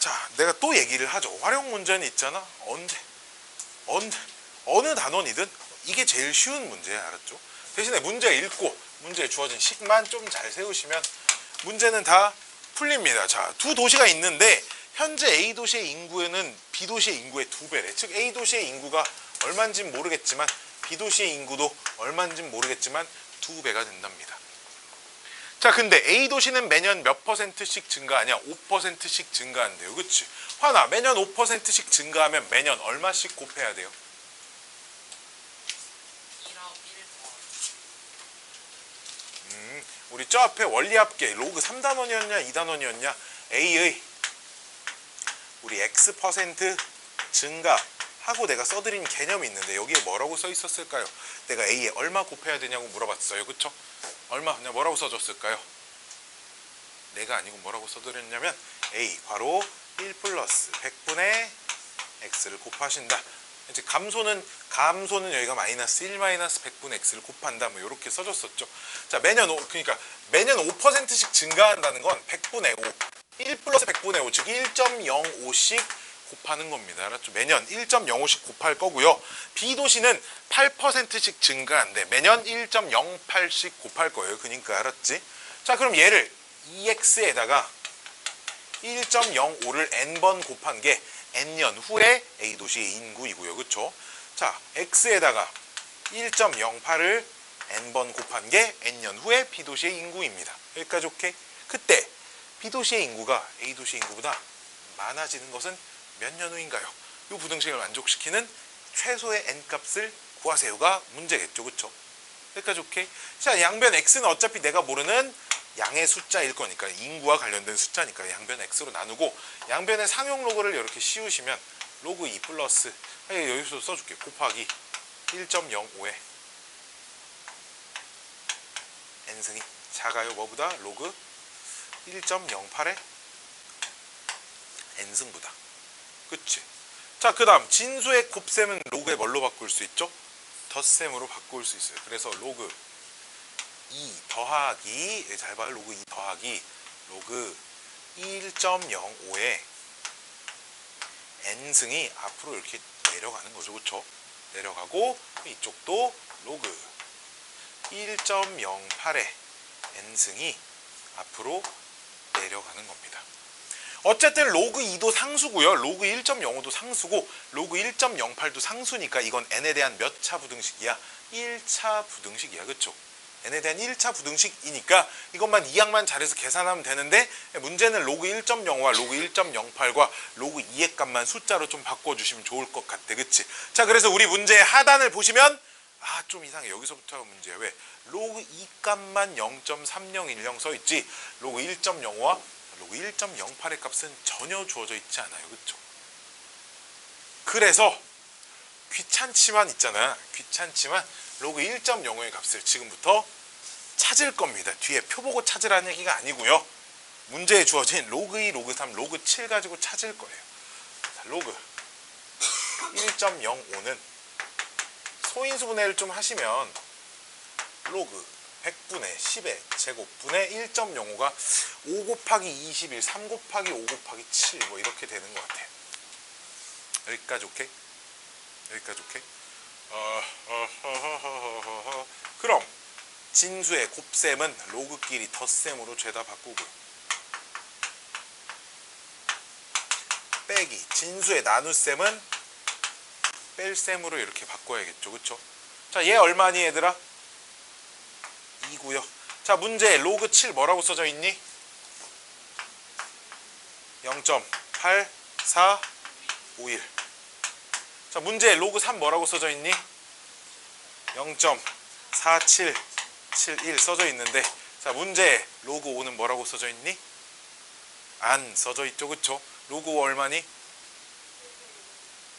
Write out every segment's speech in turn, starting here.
자, 내가 또 얘기를 하죠. 활용 문제는 있잖아. 어느 단원이든 이게 제일 쉬운 문제야. 알았죠? 대신에 문제 읽고 문제에 주어진 식만 좀 잘 세우시면 문제는 다 풀립니다. 자, 두 도시가 있는데 현재 A 도시의 인구는 B 도시의 인구의 2배래. 즉 A 도시의 인구가 얼마인지는 모르겠지만 B 도시의 인구도 얼마인지는 모르겠지만 2배가 된답니다. 자, 근데 A 도시는 매년 몇 %씩 증가하냐? 5%씩 증가한대요. 그치? 화나 매년 5%씩 증가하면 매년 얼마씩 곱해야 돼요? 우리 저 앞에 원리합계 로그 3단원이었냐 2단원이었냐? A의 우리 X% 증가하고 내가 써드린 개념이 있는데 여기에 뭐라고 써 있었을까요? 내가 A에 얼마 곱해야 되냐고 물어봤어요. 그쵸? 얼마? 그냥 뭐라고 써줬을까요? 내가 아니고 뭐라고 써드렸냐면 A 괄호 1 플러스 100분의 X를 곱하신다. 이제 감소는 여기가 마이너스 1 마이너스 100분의 X를 곱한다. 뭐 이렇게 써줬었죠. 자, 그러니까 매년 5%씩 증가한다는 건 100분의 5, 1 플러스 100분의 5, 즉 1.05씩 곱하는 겁니다. 알았죠? 매년 1.05씩 곱할 거고요. B 도시는 8%씩 증가한대. 매년 1.08씩 곱할 거예요. 그러니까 알았지? 자, 그럼 얘를 2x에다가 1.05를 n번 곱한 게 n년 후에 A 도시의 인구이고요. 그쵸? 자, x에다가 1.08을 n번 곱한 게 n년 후에 B 도시의 인구입니다. 여기까지 오케이? 그때 B 도시의 인구가 A 도시의 인구보다 많아지는 것은 몇 년 후인가요? 이 부등식을 만족시키는 최소의 n값을 구하세요가 문제겠죠. 그쵸? 여기까지 오케이? 자, 양변 x는 어차피 내가 모르는 양의 숫자일 거니까 인구와 관련된 숫자니까 양변 x로 나누고 양변의 상용 로그를 이렇게 씌우시면 로그 2 플러스 여기서 써줄게 곱하기 1.05에 n승이 작아요. 뭐보다? 로그 1.08에 n승보다. 그치? 자, 그 다음 진수의 곱셈은 로그에 뭘로 바꿀 수 있죠? 덧셈으로 바꿀 수 있어요. 그래서 로그 2 더하기, 잘 봐요. 로그 2 더하기 로그 1.05에 n승이 앞으로 이렇게 내려가는 거죠. 그쵸? 내려가고 이쪽도 로그 1.08에 n승이 앞으로 내려가는 겁니다. 어쨌든 로그 2도 상수고요. 로그 1.05도 상수고 로그 1.08도 상수니까 이건 n에 대한 몇 차 부등식이야? 1차 부등식이야. 그쵸? n에 대한 1차 부등식이니까 이것만 2항만 잘해서 계산하면 되는데 문제는 로그 1.05와 로그 1.08과 로그 2의 값만 숫자로 좀 바꿔주시면 좋을 것 같아. 그치? 자, 그래서 우리 문제의 하단을 보시면 좀 이상해. 여기서부터가 문제야. 왜? 로그 2 값만 0.3010 써있지 로그 1.05와 로그 1.08의 값은 전혀 주어져 있지 않아요. 그쵸? 그래서 귀찮지만 있잖아. 귀찮지만 로그 1.05의 값을 지금부터 찾을 겁니다. 뒤에 표 보고 찾으라는 얘기가 아니고요. 문제에 주어진 로그 2, 로그 3, 로그 7 가지고 찾을 거예요. 자, 로그 1.05는 소인수분해를 좀 하시면 로그 100분의 10의 제곱분의 1.05가 5 곱하기 21, 3 곱하기 5 곱하기 7 뭐 이렇게 되는 것 같아요. 여기까지 오케이? 여기까지 오케이? 그럼 진수의 곱셈은 로그끼리 덧셈으로 죄다 바꾸고 빼기 진수의 나눗셈은 뺄셈으로 이렇게 바꿔야겠죠. 그쵸? 자, 얘 얼마니 얘들아? 2고요. 자, 문제 로그 7 뭐라고 써져 있니? 0.8451. 자, 문제 로그 3 뭐라고 써져 있니? 0.4771 써져 있는데 자, 문제 로그 5는 뭐라고 써져 있니? 안 써져 있죠. 그쵸? 로그 5 얼마니?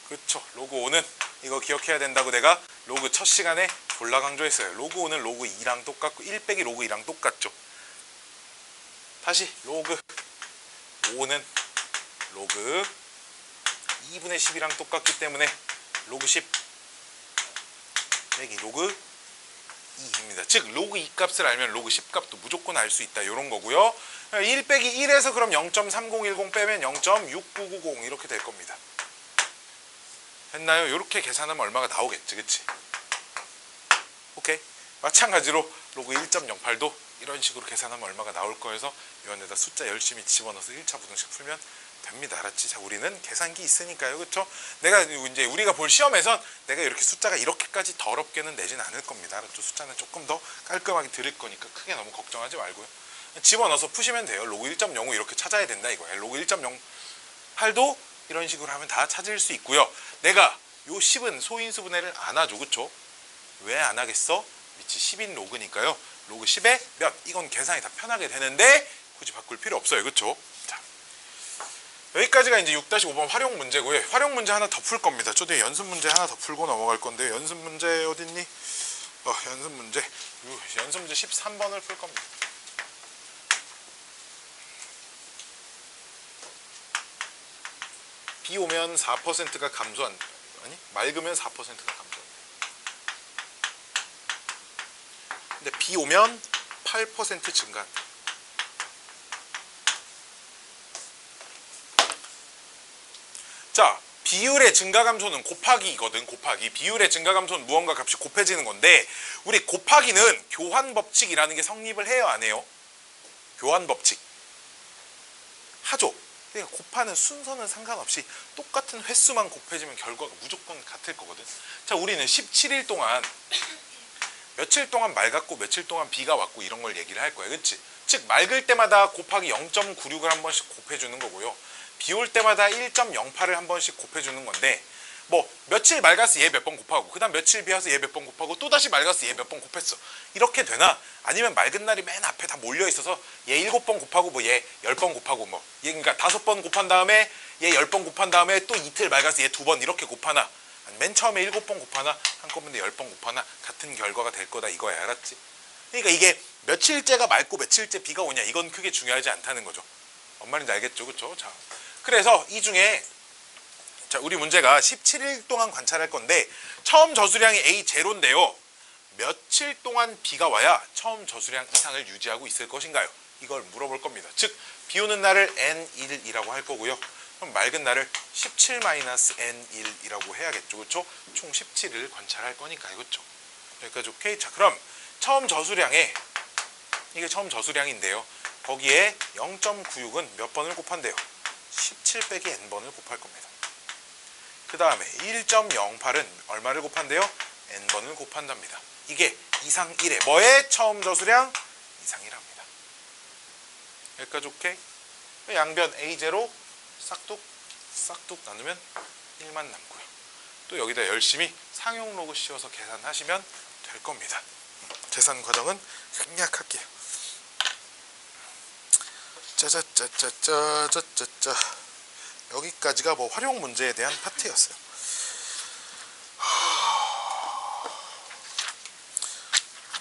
그쵸? 로그 5는 이거 기억해야 된다고 내가 로그 첫 시간에 졸라 강조했어요. 로그 5는 로그 2랑 똑같고 1 빼기 로그 2랑 똑같죠. 다시 로그 5는 로그 2분의 10이랑 똑같기 때문에 로그 10 빼기 로그 2입니다. 즉 로그 2 값을 알면 로그 10 값도 무조건 알 수 있다. 이런 거고요. 1 빼기 1에서 그럼 0.3010 빼면 0.6990 이렇게 될 겁니다. 됐나요? 이렇게 계산하면 얼마가 나오겠지. 그치? 오케이. 마찬가지로 로그 1.08도 이런 식으로 계산하면 얼마가 나올 거여서 이 안에다 숫자 열심히 집어넣어서 1차 부등식 풀면 됩니다. 알았지? 자, 우리는 계산기 있으니까요. 그쵸? 내가 이제 우리가 볼 시험에선 내가 이렇게 숫자가 이렇게까지 더럽게는 내진 않을 겁니다. 알았죠? 숫자는 조금 더 깔끔하게 들을 거니까 크게 너무 걱정하지 말고요. 집어넣어서 푸시면 돼요. 로그 1.05 이렇게 찾아야 된다 이거예요. 로그 1.08도 이런 식으로 하면 다 찾을 수 있고요. 내가 요 10은 소인수 분해를 안 하죠. 그쵸? 왜 안 하겠어? 밑이 10인 로그니까요. 로그 10에 몇? 이건 계산이 다 편하게 되는데 굳이 바꿀 필요 없어요. 그쵸? 자, 여기까지가 이제 6-5번 활용 문제고요. 활용 문제 하나 더 풀 겁니다. 저 뒤에 연습 문제 하나 더 풀고 넘어갈 건데 연습 문제 어딨니? 연습 문제 13번을 풀 겁니다. 비 오면 4%가 감소한, 아니 맑으면 4%가 감소한. 근데 비 오면 8% 증가한다. 자, 비율의 증가 감소는 곱하기거든. 곱하기. 비율의 증가 감소는 무언가 값이 곱해지는 건데 우리 곱하기는 교환 법칙이라는 게 성립을 해요, 안 해요? 교환 법칙 하죠. 그러니까 곱하는 순서는 상관없이 똑같은 횟수만 곱해지면 결과가 무조건 같을 거거든. 자, 우리는 17일 동안 며칠 동안 맑았고 며칠 동안 비가 왔고 이런 걸 얘기를 할 거야. 그치? 즉 맑을 때마다 곱하기 0.96을 한 번씩 곱해주는 거고요. 비 올 때마다 1.08을 한 번씩 곱해주는 건데 뭐 며칠 맑았어 얘 몇 번 곱하고 그 다음 며칠 비 와서 얘 몇 번 곱하고 또다시 맑았어 얘 몇 번 곱했어. 이렇게 되나? 아니면 맑은 날이 맨 앞에 다 몰려 있어서 얘 7번 곱하고 뭐 얘 10번 곱하고 뭐 얘 그러니까 5번 곱한 다음에 얘 10번 곱한 다음에 또 이틀 맑아서 얘 2번 이렇게 곱하나? 맨 처음에 7번 곱하나 한꺼번에 10번 곱하나 같은 결과가 될 거다 이거야. 알았지? 그러니까 이게 며칠째가 맑고 며칠째 비가 오냐 이건 크게 중요하지 않다는 거죠. 뭔 말인지 알겠죠? 그쵸? 자, 그래서 이 중에 자, 우리 문제가 17일 동안 관찰할 건데 처음 저수량이 A0인데요. 며칠 동안 비가 와야 처음 저수량 이상을 유지하고 있을 것인가요? 이걸 물어볼 겁니다. 즉, 비 오는 날을 N1이라고 할 거고요. 그럼 맑은 날을 17-N1이라고 해야겠죠. 그렇죠? 총 17을 관찰할 거니까요. 그렇죠? 여기까지 오케이? 자, 그럼 처음 저수량에 이게 처음 저수량인데요. 거기에 0.96은 몇 번을 곱한대요? 17 빼기 N번을 곱할 겁니다. 그 다음에 1.08은 얼마를 곱한대요? N번을 곱한답니다. 이게 이상 1에 뭐의 처음 저수량? 이상 1합니다. 여기까지 오케이? 양변 A0 싹둑 나누면 1만 남고요. 또 여기다 열심히 상용 로그 씌워서 계산하시면 될 겁니다. 계산 과정은 생략할게요. 짜자짜짜짜짜짜짜 여기까지가 뭐 활용 문제에 대한 파트였어요.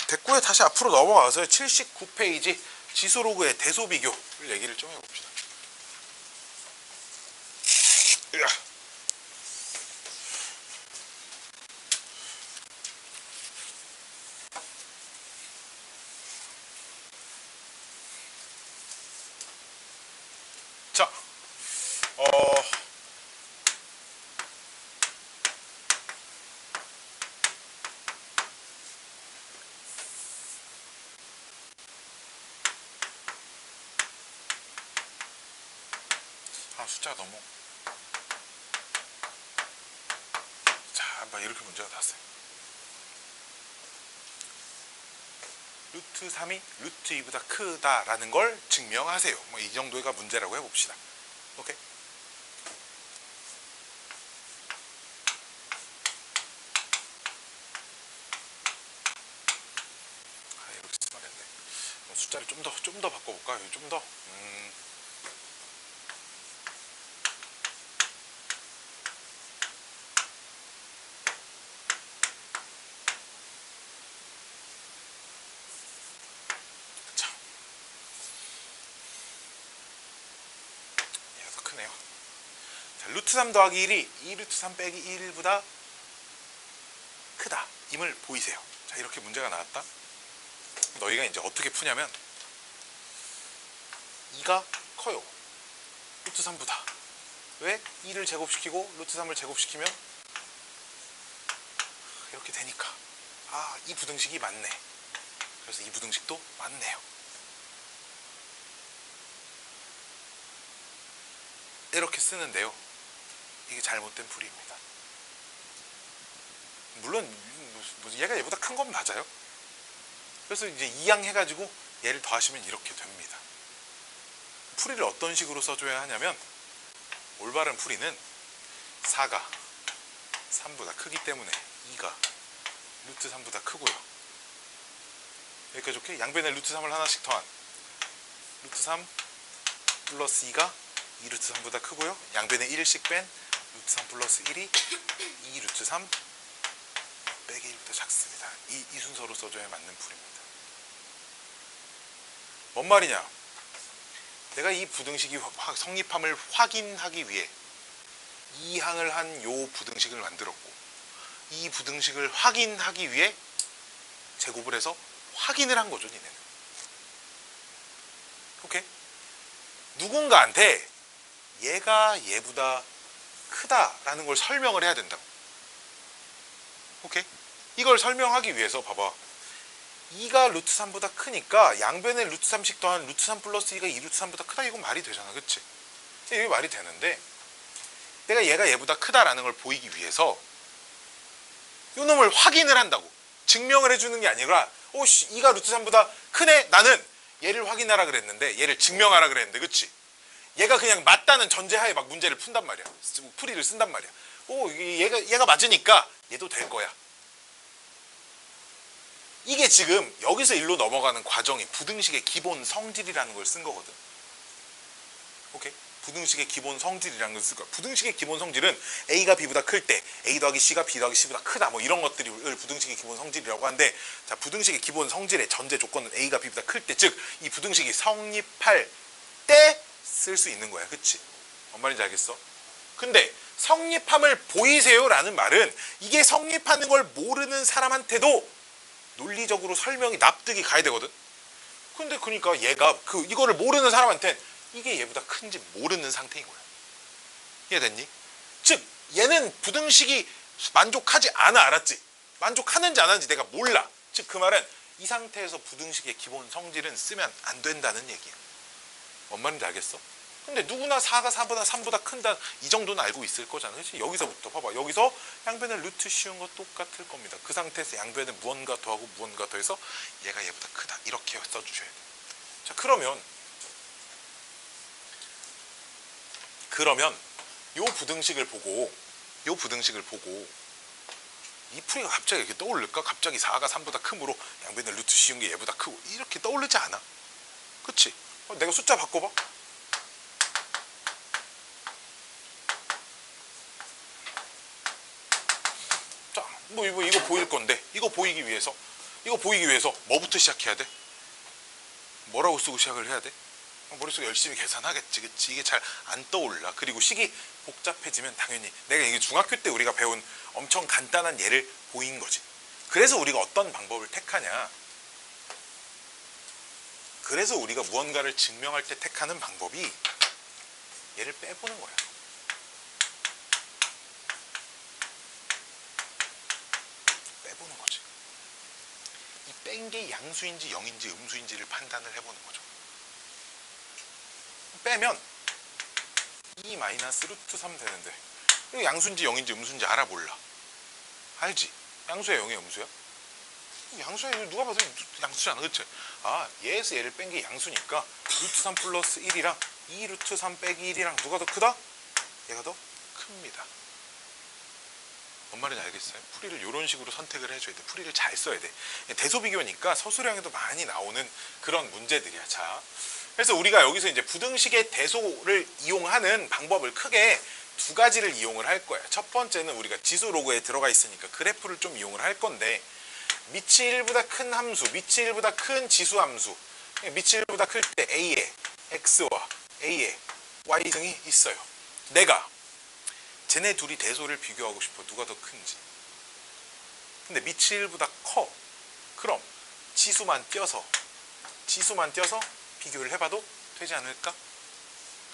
됐고요. 다시 앞으로 넘어가서 79페이지 지수로그의 대소 비교를 얘기를 좀 해봅시다. 자, 숫자가 너무 자, 한번 이렇게 문제가 나왔어요. 루트 3이 루트 2보다 크다라는 걸 증명하세요. 뭐 이 정도가 문제라고 해봅시다. 오케이? 이렇게 쓰면 안 돼. 숫자를 좀 더 바꿔볼까? 좀 더. 크네요. 자, 루트 3 더하기 1이 2루트 3 빼기 1보다 크다. 임을 보이세요. 자, 자, 이렇게 문제가 나왔다. 너희가 이제 어떻게 푸냐면 2가 커요. 루트 3보다. 왜? 2를 제곱시키고 루트 3을 제곱시키면 이렇게 되니까 아, 이 부등식이 맞네. 그래서 이 부등식도 맞네요. 이렇게 쓰는데요. 이게 잘못된 풀이입니다. 물론 얘가 얘보다 큰 건 맞아요. 그래서 이제 이항해가지고 얘를 더하시면 이렇게 됩니다. 풀이를 어떤 식으로 써줘야 하냐면 올바른 풀이는 4가 3보다 크기 때문에 2가 루트 3보다 크고요. 여기까지 좋게 양변에 루트 3을 하나씩 더한 루트 3 플러스 2가 2 루트 3보다 크고요. 양변에 1씩 뺀 루트 3 플러스 1이 2 루트 3 빼기 1보다 작습니다. 이 순서로 써줘야 맞는 풀입니다. 뭔 말이냐? 내가 이 부등식이 성립함을 확인하기 위해 이 항을 한 요 부등식을 만들었고 이 부등식을 확인하기 위해 제곱을 해서 확인을 한 거죠, 니네는. 오케이? 누군가한테 얘가 얘보다 크다라는 걸 설명을 해야 된다고. 오케이? 이걸 설명하기 위해서 봐봐. 2가 루트 3보다 크니까 양변에 루트 3씩 더한 루트 3 플러스 2가 2 루트 3보다 크다. 이건 말이 되잖아. 그치? 이게 말이 되는데 내가 얘가 얘보다 크다라는 걸 보이기 위해서 요 놈을 확인을 한다고. 증명을 해주는 게 아니라 2가 루트 3보다 크네? 나는 얘를 확인하라 그랬는데 얘를 증명하라 그랬는데 그치? 얘가 그냥 맞다는 전제하에 막 문제를 푼단 말이야. 풀이를 쓴단 말이야. 얘가 맞으니까 얘도 될 거야. 이게 지금 여기서 일로 넘어가는 과정이 부등식의 기본 성질이라는 걸 쓴 거거든. 오케이? 부등식의 기본 성질이라는 걸 쓸 거야. 부등식의 기본 성질은 A가 B보다 클 때 A 더하기 C가 B 더하기 C보다 크다. 뭐 이런 것들을 부등식의 기본 성질이라고 하는데, 자, 부등식의 기본 성질의 전제 조건은 A가 B보다 클 때, 즉 이 부등식이 성립할 때 쓸 수 있는 거야. 그치? 뭔 말인지 알겠어? 근데 성립함을 보이세요라는 말은 이게 성립하는 걸 모르는 사람한테도 논리적으로 설명이 납득이 가야 되거든. 근데 그러니까 얘가 이거를 모르는 사람한테는 이게 얘보다 큰지 모르는 상태인 거야. 이해됐니? 즉 얘는 부등식이 만족하지 않아. 알았지? 만족하는지 안 하는지 내가 몰라. 즉 그 말은 이 상태에서 부등식의 기본 성질은 쓰면 안 된다는 얘기야. 뭔 말인지 알겠어? 근데 누구나 4가 4보다 3보다 큰다 이 정도는 알고 있을 거잖아. 그렇지? 여기서부터 봐봐. 여기서 양변에 루트 씌운 거 똑같을 겁니다. 그 상태에서 양변에 무언가 더하고 무언가 더해서 얘가 얘보다 크다. 이렇게 써주셔야 돼. 자, 그러면 요 부등식을 보고 이 풀이가 갑자기 이렇게 떠오를까? 갑자기 4가 3보다 크므로 양변에 루트 씌운 게 얘보다 크고 이렇게 떠오르지 않아? 그치? 내가 숫자 바꿔봐. 자, 뭐 이거 보일 건데 이거 보이기 위해서 뭐부터 시작해야 돼? 뭐라고 쓰고 시작을 해야 돼? 머릿속에 열심히 계산하겠지. 그치? 이게 잘 안 떠올라. 그리고 식이 복잡해지면 당연히 내가 이게 중학교 때 우리가 배운 엄청 간단한 예를 보인 거지. 그래서 우리가 어떤 방법을 택하냐, 그래서 우리가 무언가를 증명할 때 택하는 방법이 얘를 빼보는 거야. 빼보는 거지. 이 뺀 게 양수인지 영인지 음수인지를 판단을 해보는 거죠. 빼면 2 마이너스 루트 3 되는데 이거 양수인지 영인지 음수인지 알아 몰라? 알지? 양수야 영이야 음수야? 양수야. 누가 봐도 양수잖아. 그치? 아, 얘에서 얘를 뺀 게 양수니까 루트 3 플러스 1이랑 2 루트 3 빼기 1이랑 누가 더 크다? 얘가 더 큽니다. 뭔 말인지 알겠어요? 풀이를 이런 식으로 선택을 해줘야 돼. 풀이를 잘 써야 돼. 대소비교니까 서술형에도 많이 나오는 그런 문제들이야. 자, 그래서 우리가 여기서 이제 부등식의 대소를 이용하는 방법을 크게 두 가지를 이용을 할 거야. 첫 번째는 우리가 지수 로그에 들어가 있으니까 그래프를 좀 이용을 할 건데, 밑이 1보다 큰 함수, 밑이 1보다 큰 지수 함수, 밑이 1보다 클 때 A에 X와 A에 Y 등이 있어요. 내가 쟤네 둘이 대소를 비교하고 싶어. 누가 더 큰지. 근데 밑이 1보다 커. 그럼 지수만 띄어서 비교를 해봐도 되지 않을까?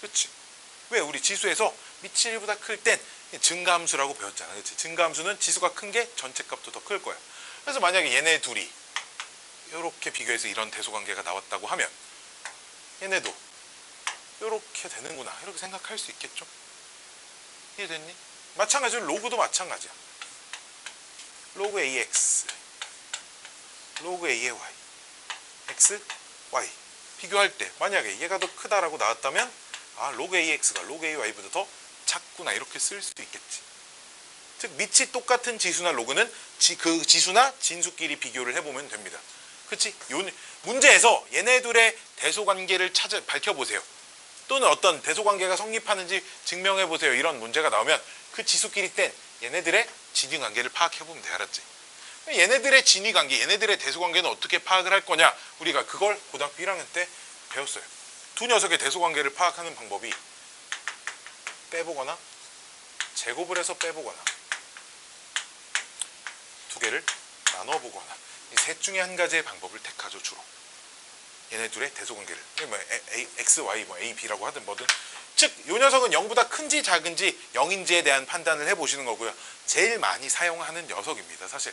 그치? 왜? 우리 지수에서 밑이 1보다 클 땐 증가함수라고 배웠잖아. 그치? 증가함수는 지수가 큰 게 전체 값도 더 클 거야. 그래서 만약에 얘네 둘이 이렇게 비교해서 이런 대소관계가 나왔다고 하면 얘네도 이렇게 되는구나, 이렇게 생각할 수 있겠죠? 이해됐니? 마찬가지로 로그도 마찬가지야. 로그 AX, 로그 A의 Y, X, Y 비교할 때 만약에 얘가 더 크다라고 나왔다면 아, 로그 AX가 로그 AY보다 더 작구나, 이렇게 쓸 수도 있겠지. 즉 밑이 똑같은 지수나 로그는 그 지수나 진수끼리 비교를 해보면 됩니다. 그치? 문제에서 얘네 둘의 대소관계를 밝혀보세요. 또는 어떤 대소관계가 성립하는지 증명해보세요. 이런 문제가 나오면 그 지수끼리 땐 얘네들의 진위관계를 파악해보면 돼. 알았지? 얘네들의 진위관계, 얘네들의 대소관계는 어떻게 파악을 할 거냐, 우리가 그걸 고등학교 1학년 때 배웠어요. 두 녀석의 대소관계를 파악하는 방법이 빼보거나 제곱을 해서 빼보거나 두 개를 나눠보거나 이 셋 중에 한 가지의 방법을 택하죠. 주로 얘네 둘의 대소관계를 X, Y, A, B라고 하든 뭐든, 즉 이 녀석은 0보다 큰지 작은지 0인지에 대한 판단을 해보시는 거고요. 제일 많이 사용하는 녀석입니다. 사실.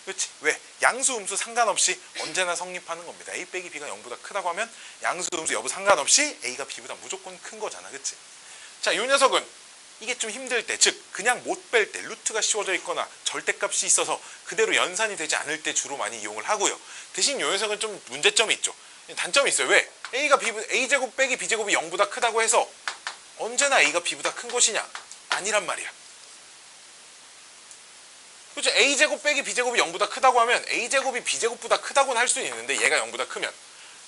그렇지? 왜? 양수 음수 상관없이 언제나 성립하는 겁니다. A 빼기 B가 0보다 크다고 하면 양수 음수 여부 상관없이 A가 B보다 무조건 큰 거잖아. 그치? 자, 이 녀석은 이게 좀 힘들 때, 즉 그냥 못 뺄 때, 루트가 씌워져 있거나 절대값이 있어서 그대로 연산이 되지 않을 때 주로 많이 이용을 하고요. 대신 이 녀석은 좀 문제점이 있죠. 단점이 있어요. 왜? A제곱 빼기 B제곱이 0보다 크다고 해서 언제나 A가 B보다 큰 것이냐? 아니란 말이야. 그렇죠? A제곱 빼기 B제곱이 0보다 크다고 하면 A제곱이 B제곱보다 크다고는 할 수는 있는데 얘가 0보다 크면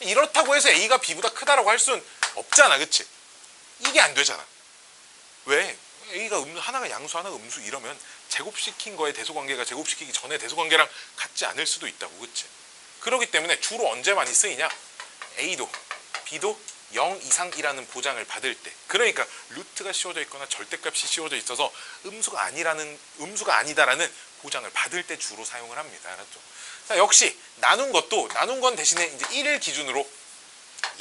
이렇다고 해서 A가 B보다 크다라고 할 수는 없잖아. 그치? 이게 안 되잖아. 왜? A가 하나가 양수 하나가 음수 이러면 제곱시킨 거에 대소관계가 제곱시키기 전에 대소관계랑 같지 않을 수도 있다고. 그치? 그렇기 때문에 주로 언제 많이 쓰이냐? A도 B도 0 이상이라는 보장을 받을 때, 그러니까 루트가 씌워져 있거나 절대값이 씌워져 있어서 음수가 아니다라는 보장을 받을 때 주로 사용을 합니다. 알았죠? 자, 역시 나눈 건 대신에 이제 1을 기준으로,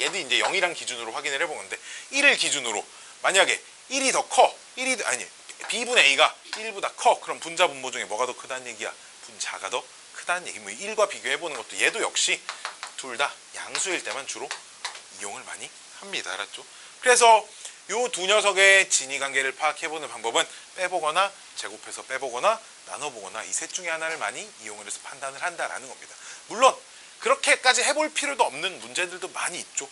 얘도 이제 0이랑 기준으로 확인을 해본 건데 1을 기준으로 만약에 1이 더 커, B분의 A가 1보다 커, 그럼 분자 분모 중에 뭐가 더 크다는 얘기야? 분자가 더 크다는 얘기. 뭐 1과 비교해보는 것도 얘도 역시 둘 다 양수일 때만 주로 이용을 많이 합니다. 알았죠? 그래서 이 두 녀석의 진위관계를 파악해보는 방법은 빼보거나 제곱해서 빼보거나 나눠보거나 이 셋 중에 하나를 많이 이용을 해서 판단을 한다라는 겁니다. 물론 그렇게까지 해볼 필요도 없는 문제들도 많이 있죠.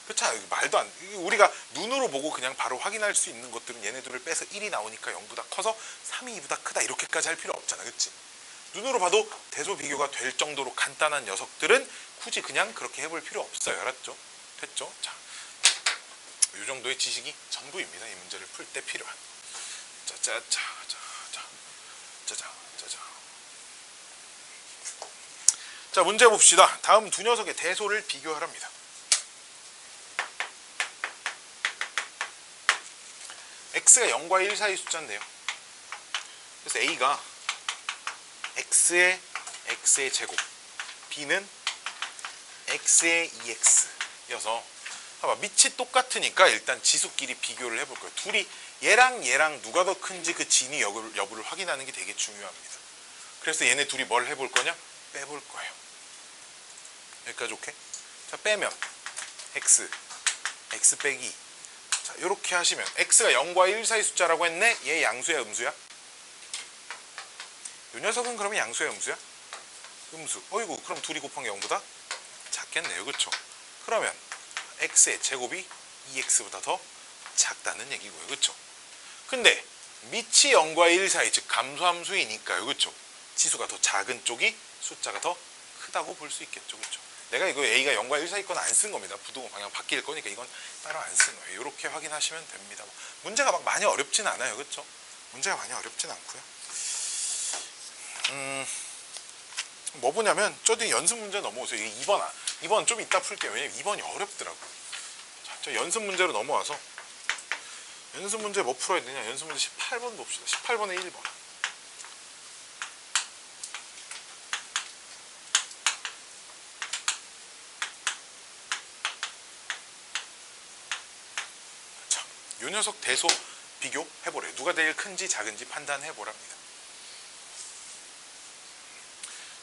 그렇잖아요. 말도 안, 우리가 눈으로 보고 그냥 바로 확인할 수 있는 것들은 얘네들을 빼서 1이 나오니까 0보다 커서 3이 2보다 크다 이렇게까지 할 필요 없잖아. 그치? 눈으로 봐도 대소 비교가 될 정도로 간단한 녀석들은 굳이 그냥 그렇게 해볼 필요 없어요. 알았죠? 됐죠? 자, 이 정도의 지식이 전부입니다. 이 문제를 풀 때 필요한. 자, 문제 봅시다. 다음 두 녀석의 대소를 비교하랍니다. x가 0과 1 사이 숫자인데요. 그래서 a가 x의 제곱, b는 x의 2x여서 봐봐, 밑이 똑같으니까 일단 지수끼리 비교를 해볼 거예요. 둘이 얘랑 누가 더 큰지 그 진위 여부를 확인하는 게 되게 중요합니다. 그래서 얘네 둘이 뭘 해볼 거냐? 빼볼 거예요. 여기까지 오케이? 자, 빼면 x 빼기 2. 자, 이렇게 하시면 x가 0과 1 사이 숫자라고 했네. 얘 양수야 음수야? 이 녀석은 그러면 양수야 음수야? 음수. 어이구, 그럼 둘이 곱한 게 0보다 작겠네요. 그렇죠? 그러면 x의 제곱이 2x보다 더 작다는 얘기고요. 그렇죠? 근데 밑이 0과 1 사이, 즉 감소함수이니까요. 그렇죠? 지수가 더 작은 쪽이 숫자가 더 크다고 볼 수 있겠죠. 그렇죠? 내가 이거 a가 0과 1 사이 건 안 쓴 겁니다. 부동호 방향 바뀔 거니까 이건 따로 안 쓴 거예요. 이렇게 확인하시면 됩니다. 문제가 막 많이 어렵진 않아요. 그렇죠? 문제가 많이 어렵진 않고요. 뭐 보냐면 저도 연습 문제 넘어오세요. 이게 2번 좀 이따 풀게요. 왜냐면 2번이 어렵더라고. 자, 저 연습 문제로 넘어와서 연습 문제 뭐 풀어야 되냐? 연습 문제 18번 봅시다. 18번에 1번. 요 녀석 대소 비교해보래요. 누가 제일 큰지 작은지 판단해보랍니다.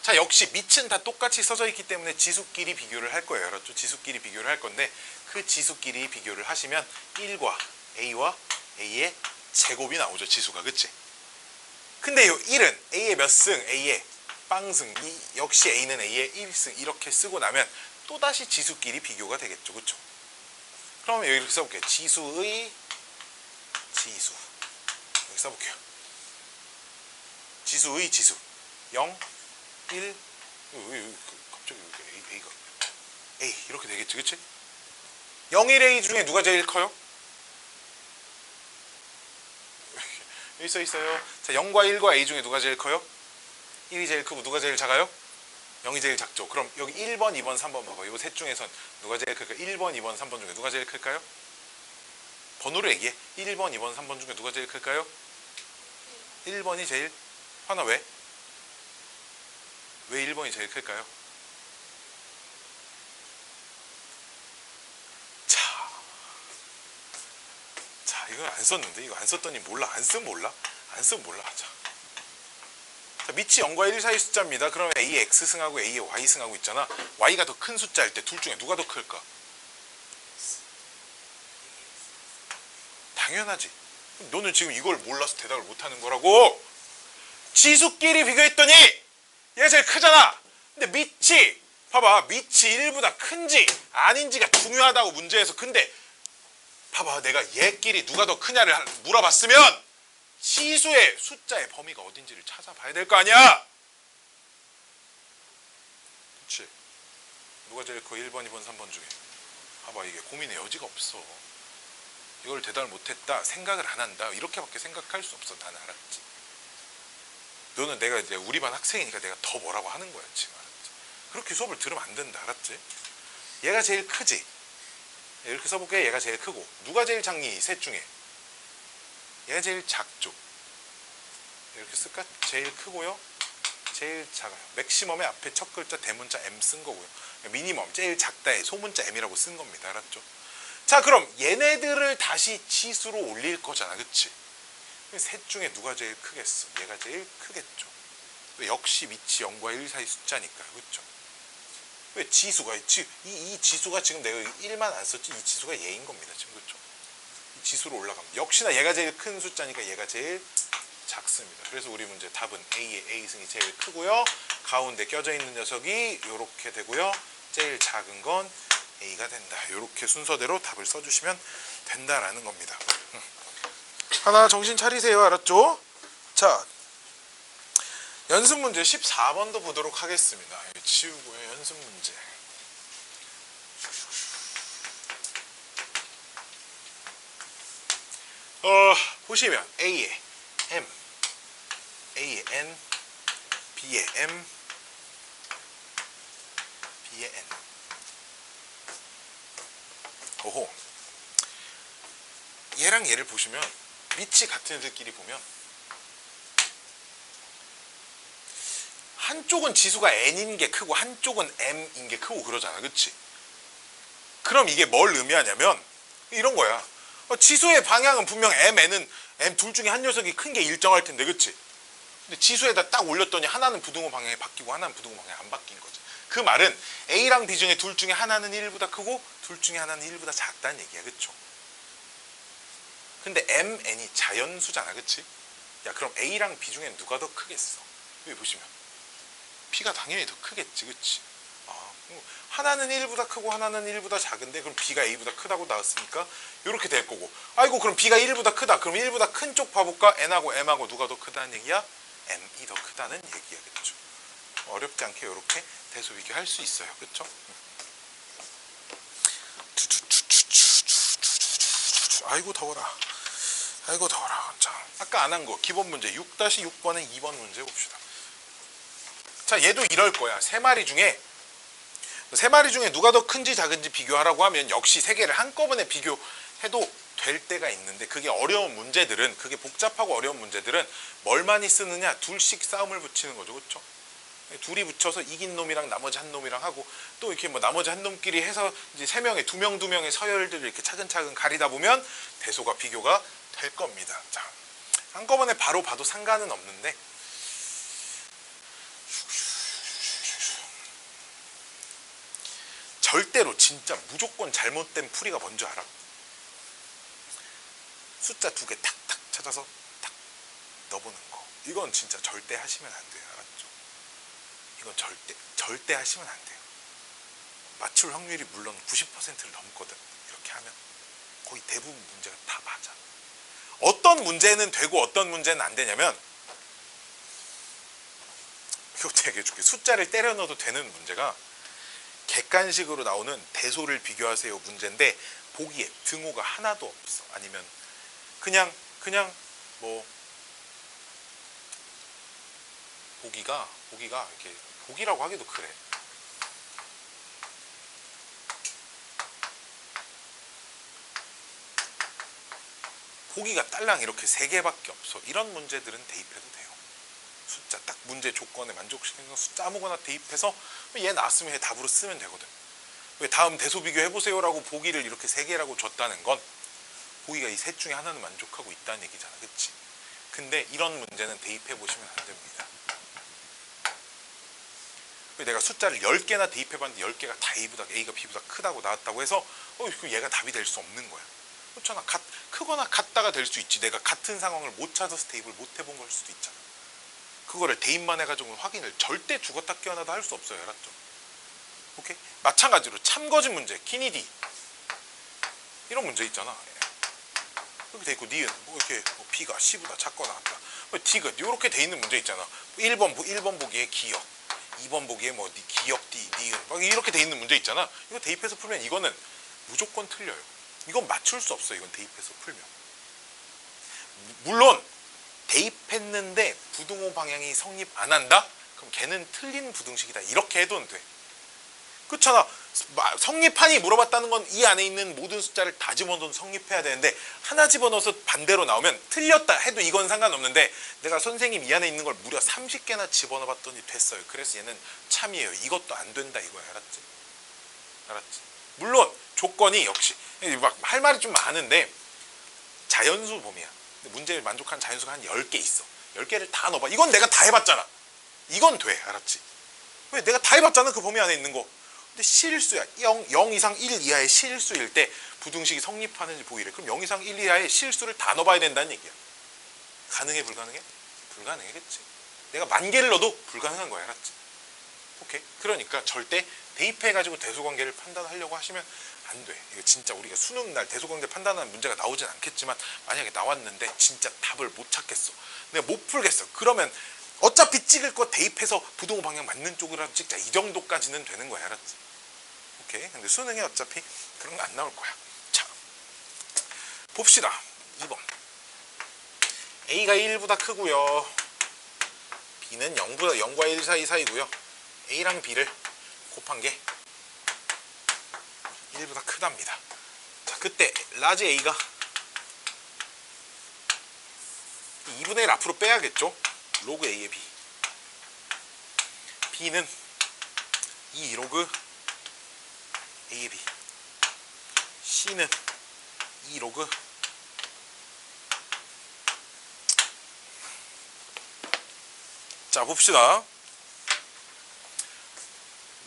자, 역시 밑은 다 똑같이 써져 있기 때문에 지수끼리 비교를 할 거예요. 알았죠? 지수끼리 비교를 할 건데 그 지수끼리 비교를 하시면 1과 A와 A의 제곱이 나오죠. 지수가. 그치? 근데 요 1은 A의 몇 승? A의 빵승. 역시 A는 A의 1승. 이렇게 쓰고 나면 또다시 지수끼리 비교가 되겠죠. 그쵸? 그러면 여기 이렇게 써볼게요. 지수의 지수. 여기 써볼게요. 지수의 지수. 0, 1, 갑자기 A가 A 이렇게 되겠지, 그치? 0, 1A 중에 누가 제일 커요? 여기 써 있어요. 자, 0과 1과 A 중에 누가 제일 커요? 1이 제일 크고 누가 제일 작아요? 0이 제일 작죠. 그럼 여기 1번, 2번, 3번 봐봐. 이 셋 중에선 누가 제일 클까요? 1번, 2번, 3번 중에 누가 제일 클까요? 번호로 얘기해. 1번, 2번, 3번 중에 누가 제일 클까요? 1번이 제일. 하나 왜? 왜 1번이 제일 클까요? 자, 이거 안 썼는데? 이거 안 썼더니 몰라. 안 쓰면 몰라. 안 쓰면 몰라. 자, 밑이 0과 1 사이 숫자입니다. 그러면 A의 X승하고 A의 Y승하고 있잖아. Y가 더 큰 숫자일 때 둘 중에 누가 더 클까? 당연하지. 너는 지금 이걸 몰라서 대답을 못하는 거라고. 지수끼리 비교했더니 얘가 제일 크잖아. 근데 밑이 봐봐. 밑이 1보다 큰지 아닌지가 중요하다고 문제에서. 근데 봐봐. 내가 얘끼리 누가 더 크냐를 물어봤으면 지수의 숫자의 범위가 어딘지를 찾아봐야 될 거 아니야. 그치? 누가 제일 커? 1번, 2번, 3번 중에. 봐봐. 이게 고민의 여지가 없어. 이걸 대답을 못했다, 생각을 안 한다, 이렇게밖에 생각할 수 없어. 나는. 알았지? 너는 내가 이제 우리 반 학생이니까 내가 더 뭐라고 하는 거야 지금. 알았지? 그렇게 수업을 들으면 안 된다. 알았지? 얘가 제일 크지? 이렇게 써볼게. 얘가 제일 크고 누가 제일 작니? 이 셋 중에 얘가 제일 작죠. 이렇게 쓸까? 제일 크고요, 제일 작아요. 맥시멈의 앞에 첫 글자 대문자 M 쓴 거고요. 미니멈 제일 작다에 소문자 M이라고 쓴 겁니다. 알았죠? 자, 그럼 얘네들을 다시 지수로 올릴 거잖아. 그치? 셋 중에 누가 제일 크겠어? 얘가 제일 크겠죠. 역시 밑이 0과 1 사이 숫자니까. 그쵸? 왜 지수가 이 지수가 지금 내가 1만 안 썼지, 이 지수가 얘인 겁니다. 지금. 그쵸? 이 지수로 올라가면 역시나 얘가 제일 큰 숫자니까 얘가 제일 작습니다. 그래서 우리 문제 답은 A의 A승이 제일 크고요, 가운데 껴져 있는 녀석이 이렇게 되고요, 제일 작은 건 A가 된다. 이렇게 순서대로 답을 써주시면 된다라는 겁니다. 하나 정신 차리세요. 알았죠? 자, 연습 문제 14번도 보도록 하겠습니다. 치우고요. 연습 문제. 보시면 A의 M, A의 N, B의 M, B의 N. 오호. 얘랑 얘를 보시면 밑이 같은 애들끼리 보면 한쪽은 지수가 N인 게 크고 한쪽은 M인 게 크고 그러잖아. 그치? 그럼 이게 뭘 의미하냐면 이런 거야. 지수의 방향은 분명 M, N은 M 둘 중에 한 녀석이 큰 게 일정할 텐데. 그치? 근데 지수에다 딱 올렸더니 하나는 부등호 방향이 바뀌고 하나는 부등호 방향이 안 바뀐 거지. 그 말은 A랑 B 중에 둘 중에 하나는 1보다 크고 둘 중에 하나는 1보다 작다는 얘기야. 그쵸? 근데 M, N이 자연수잖아. 그치? 야, 그럼 A랑 B 중에 누가 더 크겠어? 여기 보시면 B가 당연히 더 크겠지. 그치? 하나는 1보다 크고 하나는 1보다 작은데 그럼 B가 A보다 크다고 나왔으니까 이렇게 될 거고, 아이고 그럼 B가 1보다 크다. 그럼 1보다 큰 쪽 봐볼까? N하고 M하고 누가 더 크다는 얘기야? M이 더 크다는 얘기야. 그쵸? 어렵지 않게 이렇게 대소비교 할 수 있어요. 그쵸? 아이고 더워라. 아이고 더워라. 자, 아까 안 한 거 기본 문제 6-6번의 2번 문제 봅시다. 자, 얘도 이럴 거야. 세 마리 중에 누가 더 큰지 작은지 비교하라고 하면 역시 세 개를 한꺼번에 비교해도 될 때가 있는데, 그게 어려운 문제들은, 그게 복잡하고 어려운 문제들은 뭘 많이 쓰느냐? 둘씩 싸움을 붙이는 거죠. 그렇죠? 둘이 붙여서 이긴 놈이랑 나머지 한 놈이랑 하고 또 이렇게 뭐 나머지 한 놈끼리 해서 이제 세 명의 두 명의 서열들을 이렇게 차근차근 가리다 보면 대소가 비교가 될 겁니다. 자, 한꺼번에 바로 봐도 상관은 없는데 절대로 진짜 무조건 잘못된 풀이가 뭔지 알아? 숫자 두 개 탁탁 찾아서 탁 넣어보는 거. 이건 진짜 절대 하시면 안 돼요. 알았죠? 이건 절대 하시면 안 돼요. 맞출 확률이 물론 90%를 넘거든. 이렇게 하면 거의 대부분 문제가 다 맞아. 어떤 문제는 되고 어떤 문제는 안 되냐면, 이것도 얘기해 줄게. 숫자를 때려 넣어도 되는 문제가 객관식으로 나오는 대소를 비교하세요 문제인데 보기에 등호가 하나도 없어. 아니면 그냥 뭐 보기가 이렇게 보기라고 하기도 그래. 보기가 딸랑 이렇게 3개밖에 없어. 이런 문제들은 대입해도 돼요. 숫자 딱 문제 조건에 만족시키는 거 숫자 아무거나 대입해서 얘 나왔으면 얘 답으로 쓰면 되거든. 왜 다음 대소 비교 해보세요라고 보기를 이렇게 3개라고 줬다는 건 보기가 이 셋 중에 하나는 만족하고 있다는 얘기잖아. 그치? 근데 이런 문제는 대입해 보시면 안 됩니다. 내가 숫자를 10개나 대입해봤는데 10개가 다 A가 B보다 크다고 나왔다고 해서 얘가 답이 될 수 없는 거야. 그렇잖아. 크거나 같다가 될 수 있지. 내가 같은 상황을 못 찾아서 대입을 못 해본 걸 수도 있잖아. 그거를 대입만 해가지고 확인을 절대 죽었다 깨어나도 할 수 없어요. 알았죠? 오케이? 마찬가지로 참거짓 문제, 키니디 이런 문제 있잖아. 이렇게 돼 있고 니은 뭐 이렇게 뭐 B가 C보다 작거나 같다. D가 이렇게 돼 있는 문제 있잖아. 1번 보기에 기역, 2번 보기에 뭐 기역 D, 니은 막 이렇게 돼 있는 문제 있잖아. 이거 대입해서 풀면 이거는 무조건 틀려요. 이건 맞출 수 없어요. 이건 대입해서 풀면. 물론 대입했는데 부등호 방향이 성립 안 한다? 그럼 걔는 틀린 부등식이다. 이렇게 해도 돼. 그렇잖아. 성립하니 물어봤다는 건 이 안에 있는 모든 숫자를 다 집어넣어도 성립해야 되는데 하나 집어넣어서 반대로 나오면 틀렸다 해도 이건 상관없는데 내가 선생님 이 안에 있는 걸 무려 30개나 집어넣어봤더니 됐어요. 그래서 얘는 참이에요. 이것도 안 된다 이거야. 알았지? 알았지? 물론 조건이 역시 막 할 말이 좀 많은데 자연수 범위야. 문제를 만족하는 자연수가 한 10개 있어. 10개를 다 넣어봐. 이건 내가 다 해봤잖아. 이건 돼. 알았지? 왜? 내가 다 해봤잖아. 그 범위 안에 있는 거. 근데 실수야. 0 이상 1 이하의 실수일 때 부등식이 성립하는지 보기래. 그럼 0 이상 1 이하의 실수를 다 넣어봐야 된다는 얘기야. 가능해? 불가능해? 불가능하겠지. 내가 10,000개를 넣어도 불가능한 거야. 알았지? 오케이? 그러니까 절대 대입해가지고 대소관계를 판단하려고 하시면 안 돼. 이거 진짜 우리가 수능 날 대소관계 판단하는 문제가 나오진 않겠지만 만약에 나왔는데 진짜 답을 못 찾겠어. 내가 못 풀겠어. 그러면 어차피 찍을 거 대입해서 부등호 방향 맞는 쪽이라도 찍자. 이 정도까지는 되는 거야. 알았지? 오케이? 근데 수능에 어차피 그런 거 안 나올 거야. 자, 봅시다. 2번. A가 1보다 크고요. B는 0과 1 사이고요. A랑 B를 곱한 게 1보다 크답니다. 자, 그때 라지 A가 2분의 1 앞으로 빼야겠죠? 로그 A의 B. B는 2 로그 A의 B. C는 2 로그 자, 봅시다.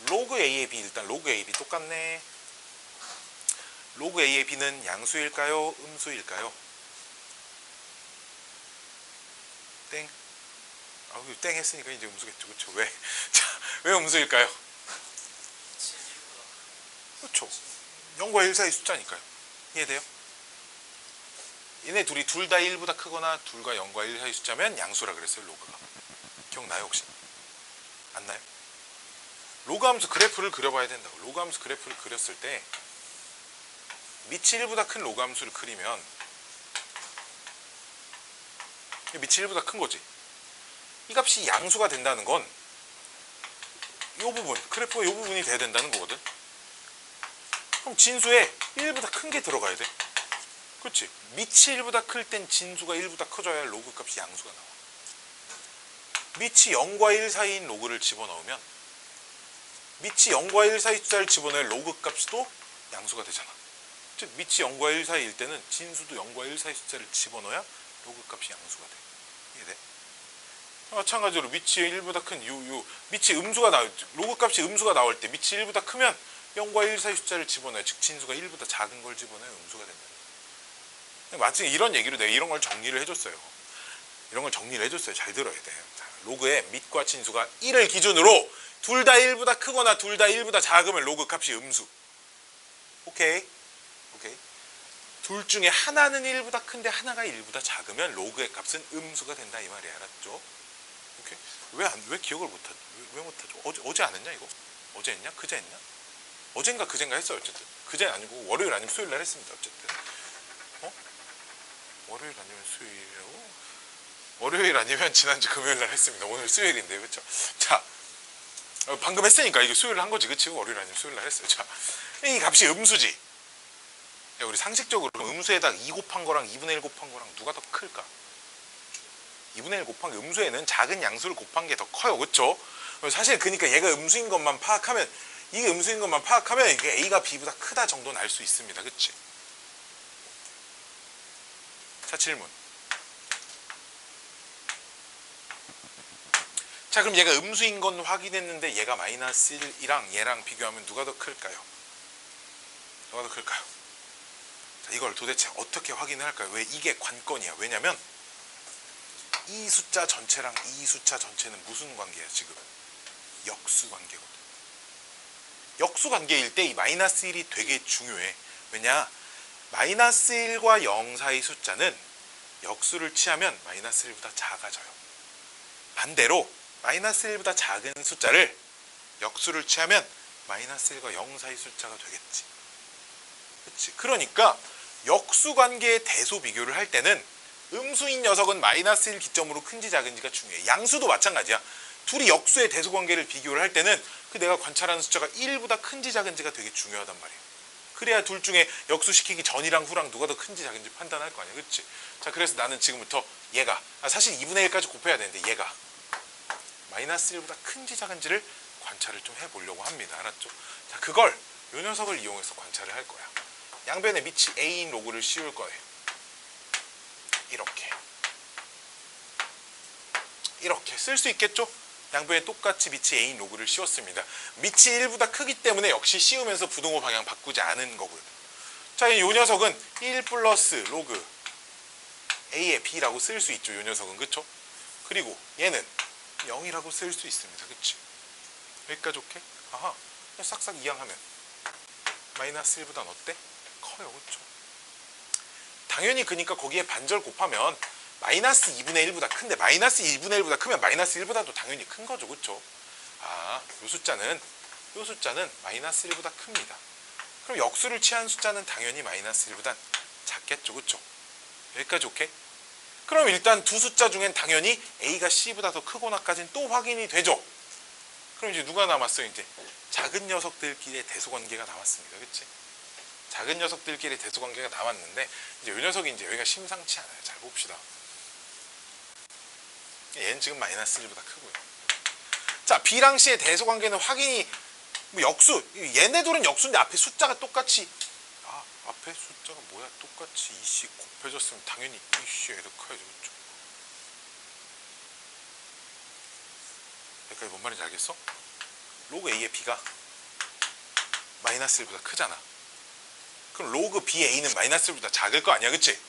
로그 A의 B, 일단 로그 A의 B 똑같네. 로그 A의 B는 양수일까요? 음수일까요? 땡. 땡 했으니까 이제 음수겠죠. 그렇죠? 왜? 자, 왜 음수일까요? 그렇죠. 0과 1 사이 숫자니까요. 이해돼요? 얘네 둘이 둘 다 1보다 크거나 둘과 0과 1 사이 숫자면 양수라 그랬어요. 로그가. 기억나요 혹시? 안 나요? 로그 함수 그래프를 그려봐야 된다고. 로그 함수 그래프를 그렸을 때 밑이 1보다 큰 로그 함수를 그리면 밑이 1보다 큰 거지. 이 값이 양수가 된다는 건 이 부분, 그래프가 이 부분이 돼야 된다는 거거든. 그럼 진수에 1보다 큰 게 들어가야 돼. 그렇지? 밑이 1보다 클 땐 진수가 1보다 커져야 로그 값이 양수가 나와. 밑이 0과 1 사이인 로그를 집어넣으면 밑이 0과 1 사이 숫자를 집어넣을 로그 값도 양수가 되잖아. 즉 밑이 0과 1 사이일 때는 진수도 0과 1 사이 숫자를 집어넣어야 로그 값이 양수가 돼. 이해돼? 마찬가지로 밑이 1보다 큰 밑이 음수가 로그 값이 음수가 나올 때 밑이 1보다 크면 0과 1 사이 숫자를 집어넣어야, 즉 진수가 1보다 작은 걸 집어넣어야 음수가 된다. 마치 이런 얘기로 내가 이런 걸 정리를 해줬어요. 이런 걸 정리를 해줬어요. 잘 들어야 돼. 로그의 밑과 진수가 1을 기준으로 둘 다 1보다 크거나 둘 다 1보다 작으면 로그 값이 음수. 오케이? 오케이? 둘 중에 하나는 1보다 큰데 하나가 1보다 작으면 로그의 값은 음수가 된다 이 말이야. 알았죠? 오케이? 왜 기억을 못하죠? 왜 못하죠? 어제 안 했냐 이거? 어제 했냐? 그제 했냐? 어젠가 그젠가 했어요. 어쨌든 그제는 아니고 월요일 아니면 수요일 날 했습니다. 어쨌든 월요일 아니면 수요일이라고? 월요일 아니면 지난주 금요일 날 했습니다. 오늘 수요일인데 그렇죠? 자, 방금 했으니까 이게 수요일 한 거지, 그치? 월요일 아니면 수요일 날 했어요. 자, 이 값이 음수지. 야, 우리 상식적으로 음수에다가 2 곱한 거랑 2분의 1 곱한 거랑 누가 더 클까? 2분의 1 곱한 게, 음수에는 작은 양수를 곱한 게 더 커요, 그렇죠? 사실 그러니까 얘가 음수인 것만 파악하면, 이게 음수인 것만 파악하면 이게 A가 B보다 크다 정도는 알 수 있습니다, 그치? 자, 질문. 자, 그럼 얘가 음수인 건 확인했는데 얘가 마이너스 1이랑 얘랑 비교하면 누가 더 클까요? 누가 더 클까요? 자, 이걸 도대체 어떻게 확인을 할까요? 왜 이게 관건이야? 왜냐면 이 숫자 전체랑 이 숫자 전체는 무슨 관계야 지금? 역수 관계거든. 역수 관계일 때 이 마이너스 1이 되게 중요해. 왜냐? 마이너스 1과 0 사이 숫자는 역수를 취하면 마이너스 1보다 작아져요. 반대로 마이너스 1보다 작은 숫자를 역수를 취하면 마이너스 1과 0 사이 숫자가 되겠지. 그치? 그러니까 역수 관계의 대소 비교를 할 때는 음수인 녀석은 마이너스 1 기점으로 큰지 작은지가 중요해. 양수도 마찬가지야. 둘이 역수의 대소 관계를 비교를 할 때는 그 내가 관찰하는 숫자가 1보다 큰지 작은지가 되게 중요하단 말이야. 그래야 둘 중에 역수시키기 전이랑 후랑 누가 더 큰지 작은지 판단할 거 아니야. 그치? 자, 그래서 나는 지금부터 얘가, 사실 2분의 1까지 곱해야 되는데 얘가 마이너스 1보다 큰지 작은지를 관찰을 좀 해보려고 합니다. 알았죠? 자, 그걸 이 녀석을 이용해서 관찰을 할 거야. 양변에 밑이 A인 로그를 씌울 거예요. 이렇게 쓸 수 있겠죠? 양변에 똑같이 밑이 A인 로그를 씌웠습니다. 밑이 1보다 크기 때문에 역시 씌우면서 부등호 방향 바꾸지 않은 거고요. 자, 이 녀석은 1 플러스 로그 A의 B라고 쓸 수 있죠. 이 녀석은. 그쵸? 그리고 얘는 0이라고 쓸 수 있습니다. 그치? 여기까지 오케이? 아하, 싹싹 이항하면 마이너스 1보단 어때? 커요. 그쵸? 당연히 그러니까 거기에 반절 곱하면 마이너스 2분의 1보다 큰데 마이너스 2분의 1보다 크면 마이너스 1보다도 당연히 큰 거죠. 그쵸? 요 숫자는 마이너스 1보다 큽니다. 그럼 역수를 취한 숫자는 당연히 마이너스 1보단 작겠죠. 그쵸? 여기까지 오케이? 그럼 일단 두 숫자 중엔 당연히 A가 C보다 더 크거나까지는 또 확인이 되죠. 그럼 이제 누가 남았어요? 이제 작은 녀석들끼리의 대소관계가 남았습니다. 그치? 작은 녀석들끼리 대소관계가 남았는데 이제 이 녀석이 이제 여기가 심상치 않아요. 잘 봅시다. 얘는 지금 마이너스 1보다 크고요. 자, B랑 C의 대소관계는 확인이 역수, 얘네들은 역수인데 앞에 숫자가 똑같이, 앞에 숫자가 뭐야? 똑같이 2씩 곱해졌으면 당연히 2C가 더 커야죠. 그렇죠? 여기까지 뭔 말인지 알겠어? 로그 A의 B가 마이너스 1보다 크잖아. 그럼 로그 B의 A는 마이너스 1보다 작을 거 아니야. 그치?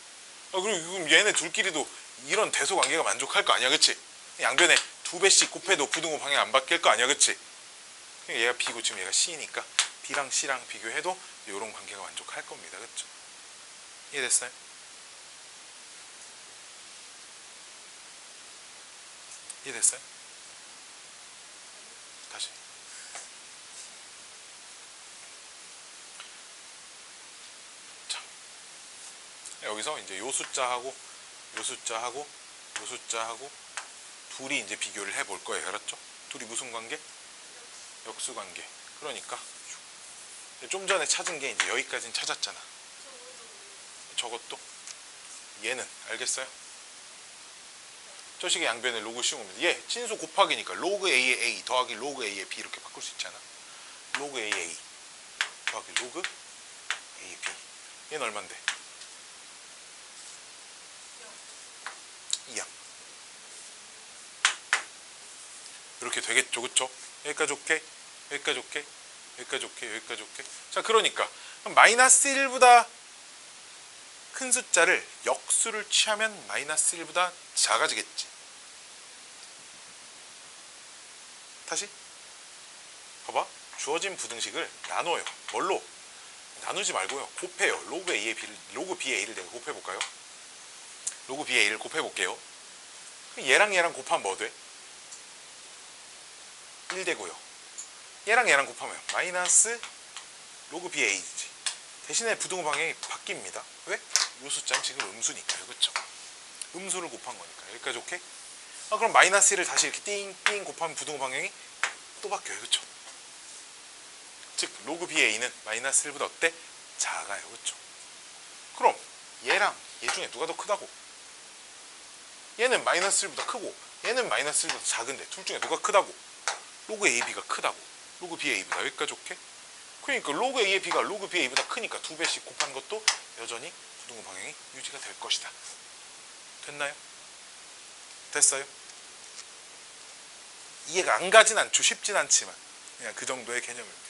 그럼 얘네 둘끼리도 이런 대소관계가 만족할 거 아니야. 그치? 양변에 2배씩 곱해도 부등호 방향 안 바뀔 거 아니야. 그치? 얘가 B고 지금 얘가 C니까 B랑 C랑 비교해도 이런 관계가 만족할 겁니다. 그쵸? 이해됐어요? 이해됐어요? 다시. 자, 여기서 이제 요 숫자하고 요 숫자하고 요 숫자하고 둘이 이제 비교를 해볼 거예요. 알았죠? 둘이 무슨 관계? 역수 관계. 그러니까 좀 전에 찾은 게 이제 여기까지는 찾았잖아. 저것도 얘는 알겠어요? 저 식의 양변에 로그 씌우면 얘 진수 곱하기니까 로그 A의 A 더하기 로그 A의 B 이렇게 바꿀 수 있잖아. 로그 A의 A 더하기 로그 A의 B. 얘는 얼만데? 2양. 이렇게 되겠죠, 그쵸? 여기까지 오케이? 여기까지 오케이? 여기까지 오케이? 여기까지 오케이? 자, 그러니까 그럼 마이너스 1보다 큰 숫자를 역수를 취하면 마이너스 1보다 작아지겠지. 다시 봐봐. 주어진 부등식을 나눠요. 뭘로? 나누지 말고요. 곱해요. 로그 A의 B를, 로그 B의 A를 내가 곱해볼까요? 로그 B의 A를 곱해볼게요. 얘랑 얘랑 곱하면 뭐 돼? 1 되고요. 얘랑 얘랑 곱하면 마이너스 로그 B의 A지. 대신에 부등호 방향이 바뀝니다. 왜? 이 숫자는 지금 음수니까요. 그쵸? 음수를 곱한 거니까. 여기까지 오케이? 그럼 마이너스 1을 다시 이렇게 띵띵 곱하면 부등호 방향이 또 바뀌어요. 그쵸? 즉 로그 B의 A는 마이너스 1보다 어때? 작아요. 그쵸? 그럼 얘랑 얘 중에 누가 더 크다고? 얘는 마이너스 1보다 크고 얘는 마이너스 1보다 작은데 둘 중에 누가 크다고? 로그 AB가 크다고. 로그 B의 A보다. 여기까지 오케이? 그러니까 로그 A의 B가 로그 B의 A보다 크니까 2배씩 곱한 것도 여전히 부등호 방향이 유지가 될 것이다. 됐나요? 됐어요? 이해가 안 가진 않죠. 쉽진 않지만 그냥 그 정도의 개념입니다.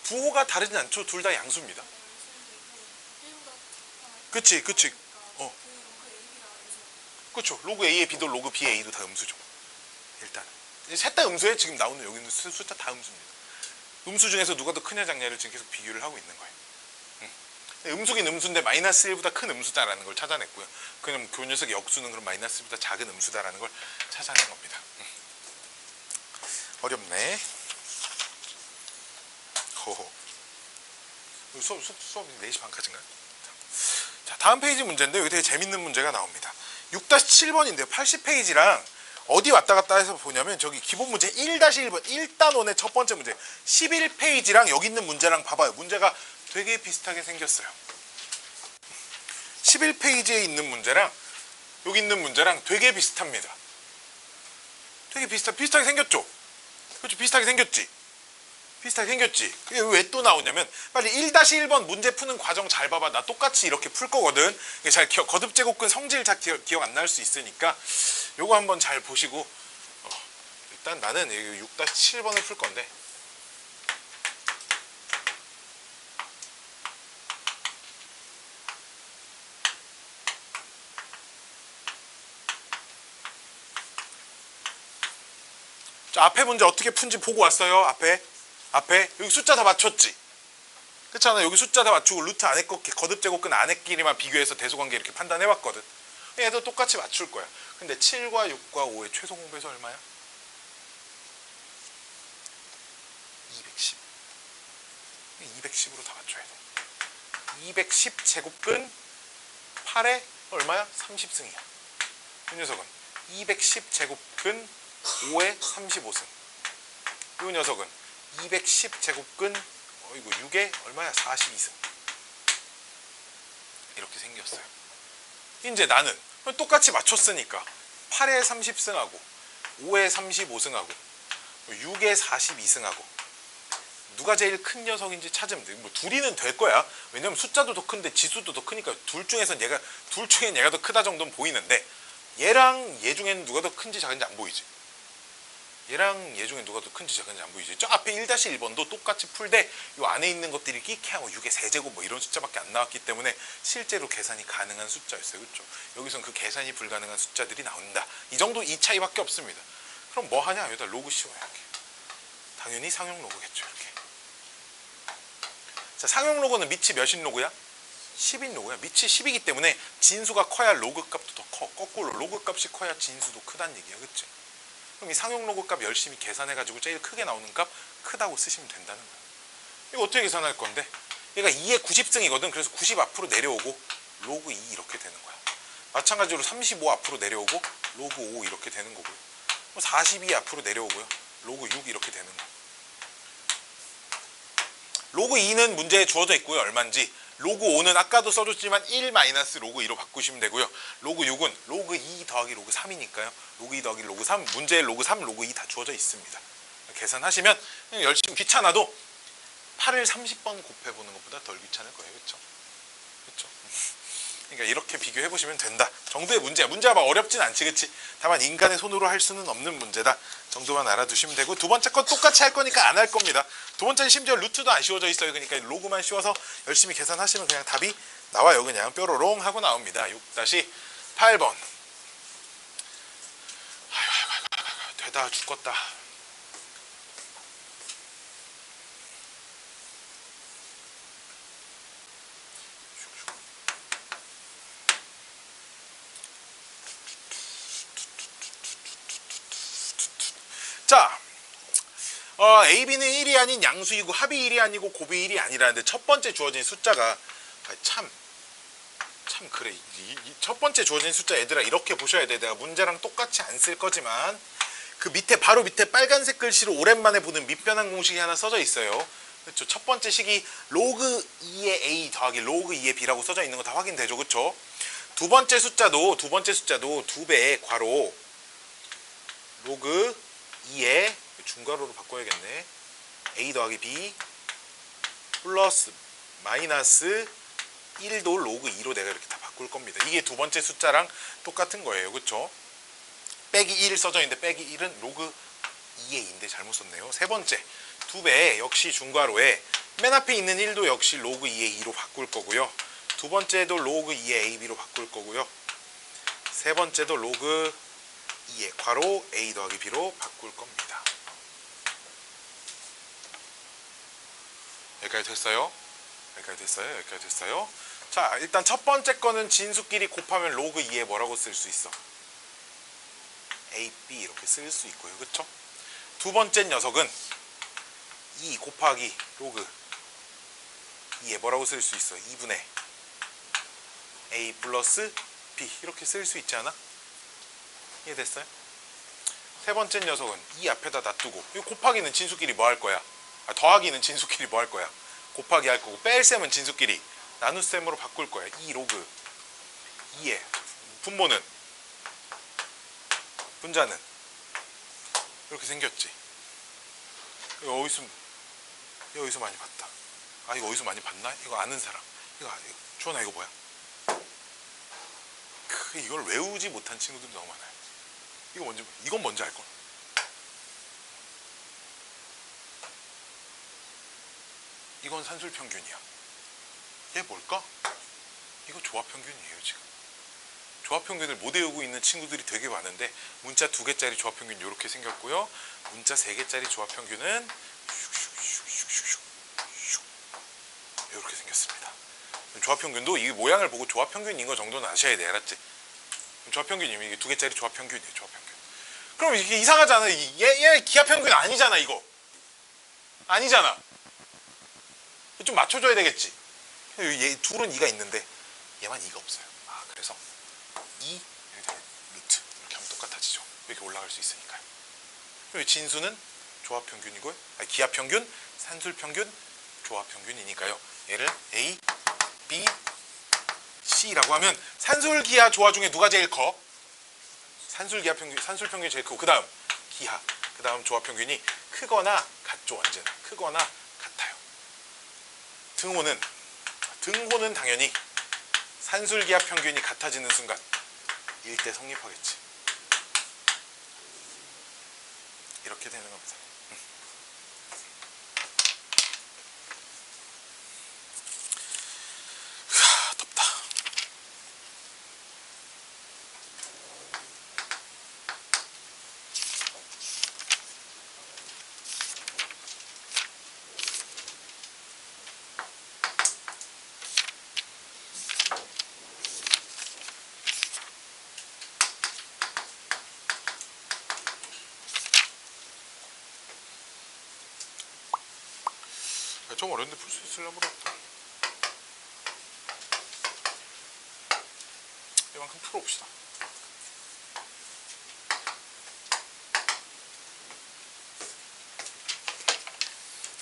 부호가 다르진 않죠. 둘 다 양수입니다. 그치. 그쵸. 로그 A의 B도 로그 B의 A도 다 음수죠. 일단 셋 다 음수에 지금 나오는 여기 있는 숫자 다 음수입니다. 음수 중에서 누가 더 크냐 작냐를 지금 계속 비교를 하고 있는 거예요. 음수긴 음수인데 마이너스 1보다 큰 음수다라는 걸 찾아냈고요. 그럼 그 녀석의 역수는 그럼 마이너스 1보다 작은 음수다라는 걸 찾아낸 겁니다. 어렵네. 호호. 수업이 4시 반까지인가요? 자, 다음 페이지 문제인데 여기 되게 재밌는 문제가 나옵니다. 6-7번인데요. 80페이지랑 어디 왔다 갔다 해서 보냐면 저기 기본 문제 1-1번 1단원의 첫 번째 문제 11페이지랑 여기 있는 문제랑 봐봐요. 문제가 되게 비슷하게 생겼어요. 11페이지에 있는 문제랑 여기 있는 문제랑 되게 비슷합니다. 되게 비슷하게 생겼죠? 그렇죠? 비슷하게 생겼지? 비슷하게 생겼지? 그게 왜 또 나오냐면 빨리 1-1번 문제 푸는 과정 잘 봐봐. 나 똑같이 이렇게 풀 거거든. 잘 거듭제곱근 성질 잘 기억 안 날 수 있으니까 요거 한번 잘 보시고 일단 나는 6-7번을 풀 건데 자, 앞에 문제 어떻게 푼지 보고 왔어요. 앞에 여기 숫자 다 맞췄지? 그렇잖아. 여기 숫자 다 맞추고 루트 안에 거 거듭제곱근 안에끼리만 비교해서 대소관계 이렇게 판단해봤거든. 얘도 똑같이 맞출 거야. 근데 7과 6과 5의 최소 공배수 얼마야? 210. 210으로 다 맞춰야 돼. 210 제곱근 8에 얼마야? 30승이야. 이 녀석은 210 제곱근 5에 35승. 이 녀석은 210 제곱근 이거 6에 얼마야? 42승. 이렇게 생겼어요. 이제 나는 똑같이 맞췄으니까 8에 30승하고 5에 35승하고 6에 42승하고 누가 제일 큰 녀석인지 찾으면 돼. 뭐 둘이는 될 거야. 왜냐면 숫자도 더 큰데 지수도 더 크니까 둘 중엔 얘가 더 크다 정도는 보이는데 얘랑 얘 중에는 누가 더 큰지 작은지 안 보이지. 얘랑 얘 중에 누가 더 큰지 작은지 안 보이지. 저 앞에 1-1번도 똑같이 풀되 이 안에 있는 것들이 끼케하고 6의 세제곱 뭐 이런 숫자밖에 안 나왔기 때문에 실제로 계산이 가능한 숫자였어요. 그렇죠? 여기선 그 계산이 불가능한 숫자들이 나온다. 이 정도 이 차이밖에 없습니다. 그럼 뭐 하냐? 여기다 로그 씌워요. 이렇게. 당연히 상용 로그겠죠. 이렇게. 자, 상용 로그는 밑이 몇인 로그야? 10인 로그야. 밑이 10이기 때문에 진수가 커야 로그 값도 더 커. 거꾸로 로그 값이 커야 진수도 크다는 얘기야. 그치? 그럼 이 상용 로그 값 열심히 계산해가지고 제일 크게 나오는 값 크다고 쓰시면 된다는 거야. 이거 어떻게 계산할 건데? 얘가 2의 90승이거든. 그래서 90 앞으로 내려오고 로그 2 이렇게 되는 거야. 마찬가지로 35 앞으로 내려오고 로그 5 이렇게 되는 거고요. 42 앞으로 내려오고요. 로그 6 이렇게 되는 거. 로그 2는 문제에 주어져 있고요. 얼마인지. 로그 5는 아까도 써줬지만 1 마이너스 로그 2로 바꾸시면 되고요. 로그 6은 로그 2 더하기 로그 3이니까요. 로그 2 더하기 로그 3, 문제에 로그 3, 로그 2 다 주어져 있습니다. 계산하시면 그냥 열심히 귀찮아도 8을 30번 곱해보는 것보다 덜 귀찮을 거예요. 그렇죠? 그렇죠? 그러니까 이렇게 비교해보시면 된다 정도의 문제야. 문제가 막 어렵진 않지, 그치? 다만 인간의 손으로 할 수는 없는 문제다 정도만 알아두시면 되고, 두 번째 건 똑같이 할 거니까 안 할 겁니다. 두 번째는 심지어 루트도 안 씌워져 있어요. 그러니까 로그만 씌워서 열심히 계산하시면 그냥 답이 나와요. 그냥 뾰로롱 하고 나옵니다. 6-8번. 아이고, 되다 죽겠다. 자, AB는 1이 아닌 양수이고 합이 1이 아니고 곱이 1이 아니라는데 첫 번째 주어진 숫자가 참 그래. 첫 번째 주어진 숫자 얘들아 이렇게 보셔야 돼. 내가 문제랑 똑같이 안 쓸 거지만 그 밑에 바로 밑에 빨간색 글씨로 오랜만에 보는 밑변환 공식이 하나 써져 있어요. 그렇죠? 첫 번째 식이 로그 2의 A 더하기 로그 2의 B라고 써져 있는 거 다 확인되죠. 그렇죠? 두 번째 숫자도 2배의 괄호 로그 2의 중괄호로 바꿔야겠네. A 더하기 B 플러스 마이너스 1도 로그 2로 내가 이렇게 다 바꿀 겁니다. 이게 두 번째 숫자랑 똑같은 거예요. 그쵸? 빼기 1 써져 있는데 빼기 1은 로그 2의 2인데 잘못 썼네요. 세 번째 2배 역시 중괄호에 맨 앞에 있는 1도 역시 로그 2의 2로 바꿀 거고요. 두 번째도 로그 2의 AB로 바꿀 거고요. 세 번째도 로그 2의 괄호 A 더하기 B로 바꿀 겁니다. 여기까지 됐어요? 여기까지 됐어요? 자, 일단 첫 번째 거는 진수끼리 곱하면 로그 2에 뭐라고 쓸 수 있어? A, B 이렇게 쓸 수 있고요. 그쵸? 두 번째 녀석은 2 곱하기 로그 2에 뭐라고 쓸 수 있어? 2분의 A 플러스 B 이렇게 쓸 수 있지 않아? 이해됐어요? 세 번째 녀석은 2 앞에다 놔두고, 이 곱하기는 진수끼리 뭐 할 거야? 더하기는 진수끼리 뭐 할 거야? 곱하기 할 거고, 뺄셈은 진수끼리 나눗셈으로 바꿀 거야. 2 로그 2의 분모는, 분자는 이렇게 생겼지. 이거 어디서 많이 봤다. 이거 어디서 많이 봤나? 이거 아는 사람. 이거 주원아 이거 뭐야? 이걸 외우지 못한 친구들이 너무 많아요. 이건 뭔지 알걸? 이건 산술평균이야. 얘 뭘까? 이거 조합평균이에요. 지금 조합평균을 못 외우고 있는 친구들이 되게 많은데, 문자 2개짜리 조합평균 이렇게 생겼고요. 문자 3개짜리 조합평균은 이렇게 생겼습니다. 조합평균도 이 모양을 보고 조합평균인 거 정도는 아셔야 돼. 알았지? 조합평균이면 이게 2개짜리 조합평균이에요. 조합평균. 그럼 이게 이상하잖아. 얘 기하평균 아니잖아. 이거 아니잖아. 좀 맞춰줘야 되겠지. 얘 둘은 2가 있는데 얘만 2가 없어요. 그래서 2 루트 이렇게 하면 똑같아지죠. 이렇게 올라갈 수 있으니까요. 그리고 진수는 조합평균이고요. 기하평균, 산술평균, 조합평균이니까요. 얘를 A, B, C라고 하면 산술기하 조화 중에 누가 제일 커? 산술평균이 제일 크고, 그 다음 기하, 그 다음 조합평균이 크거나 같죠. 언제나 크거나 같아요. 등호는 당연히 산술기하 평균이 같아지는 순간 일대 성립하겠지. 이렇게 되는 겁니다. 덥다. 좀 어려운데 풀 수 있으려면 모르겠다. 이만큼 풀어봅시다.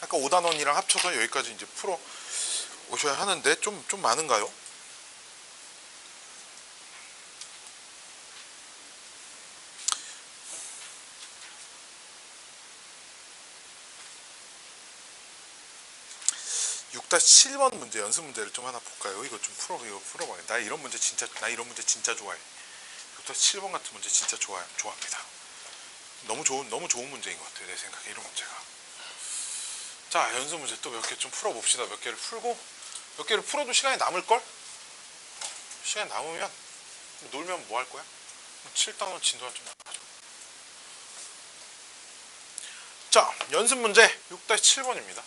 아까 5단원이랑 합쳐서 여기까지 이제 풀어 오셔야 하는데 좀 많은가요? (6-7번) 문제 연습 문제를 좀 하나 볼까요? 이거 풀어봐요. 나 이런 문제 진짜 좋아해. 6-7번 같은 문제 진짜 좋아합니다. 너무 좋은 문제인 것 같아요. 내 생각에 이런 문제가. 자, 연습 문제 또 몇 개 좀 풀어봅시다. 몇 개를 풀고, 몇 개를 풀어도 시간이 남을걸? 시간이 남으면 놀면 뭐 할 거야? 7단원 진도가 좀 나가죠. 자, 연습 문제 6-7번입니다.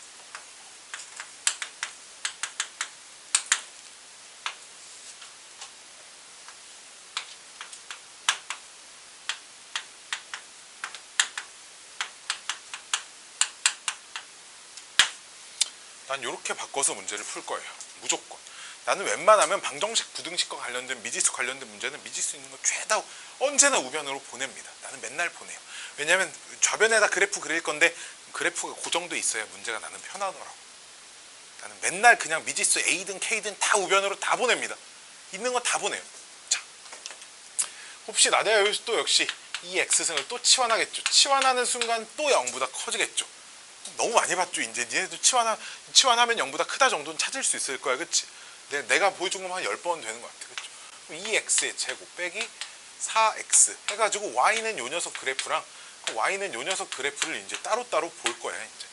난 이렇게 바꿔서 문제를 풀 거예요. 무조건. 나는 웬만하면 방정식, 부등식과 관련된 미지수 관련된 문제는 미지수 있는 거 죄다 언제나 우변으로 보냅니다. 나는 맨날 보내요. 왜냐면 좌변에다 그래프 그릴 건데 그래프가 고정돼 있어야 문제가 나는 편하더라고. 나는 맨날 그냥 미지수 A든 K든 다 우변으로 다 보냅니다. 있는 거 다 보내요. 자, 봅시다. 내가 여기서 또 역시 이 X승을 또 치환하겠죠. 치환하는 순간 또 0보다 커지겠죠. 너무 많이 봤죠. 이제 니네도 치환하면 0보다 크다 정도는 찾을 수 있을 거야. 그치? 내가 보여준 것만 한 10번 되는 것 같아. 그쵸? 2x의 제곱 빼기 4x 해가지고 y는 요 녀석 그래프랑 y는 요 녀석 그래프를 이제 따로따로 볼 거야. 이제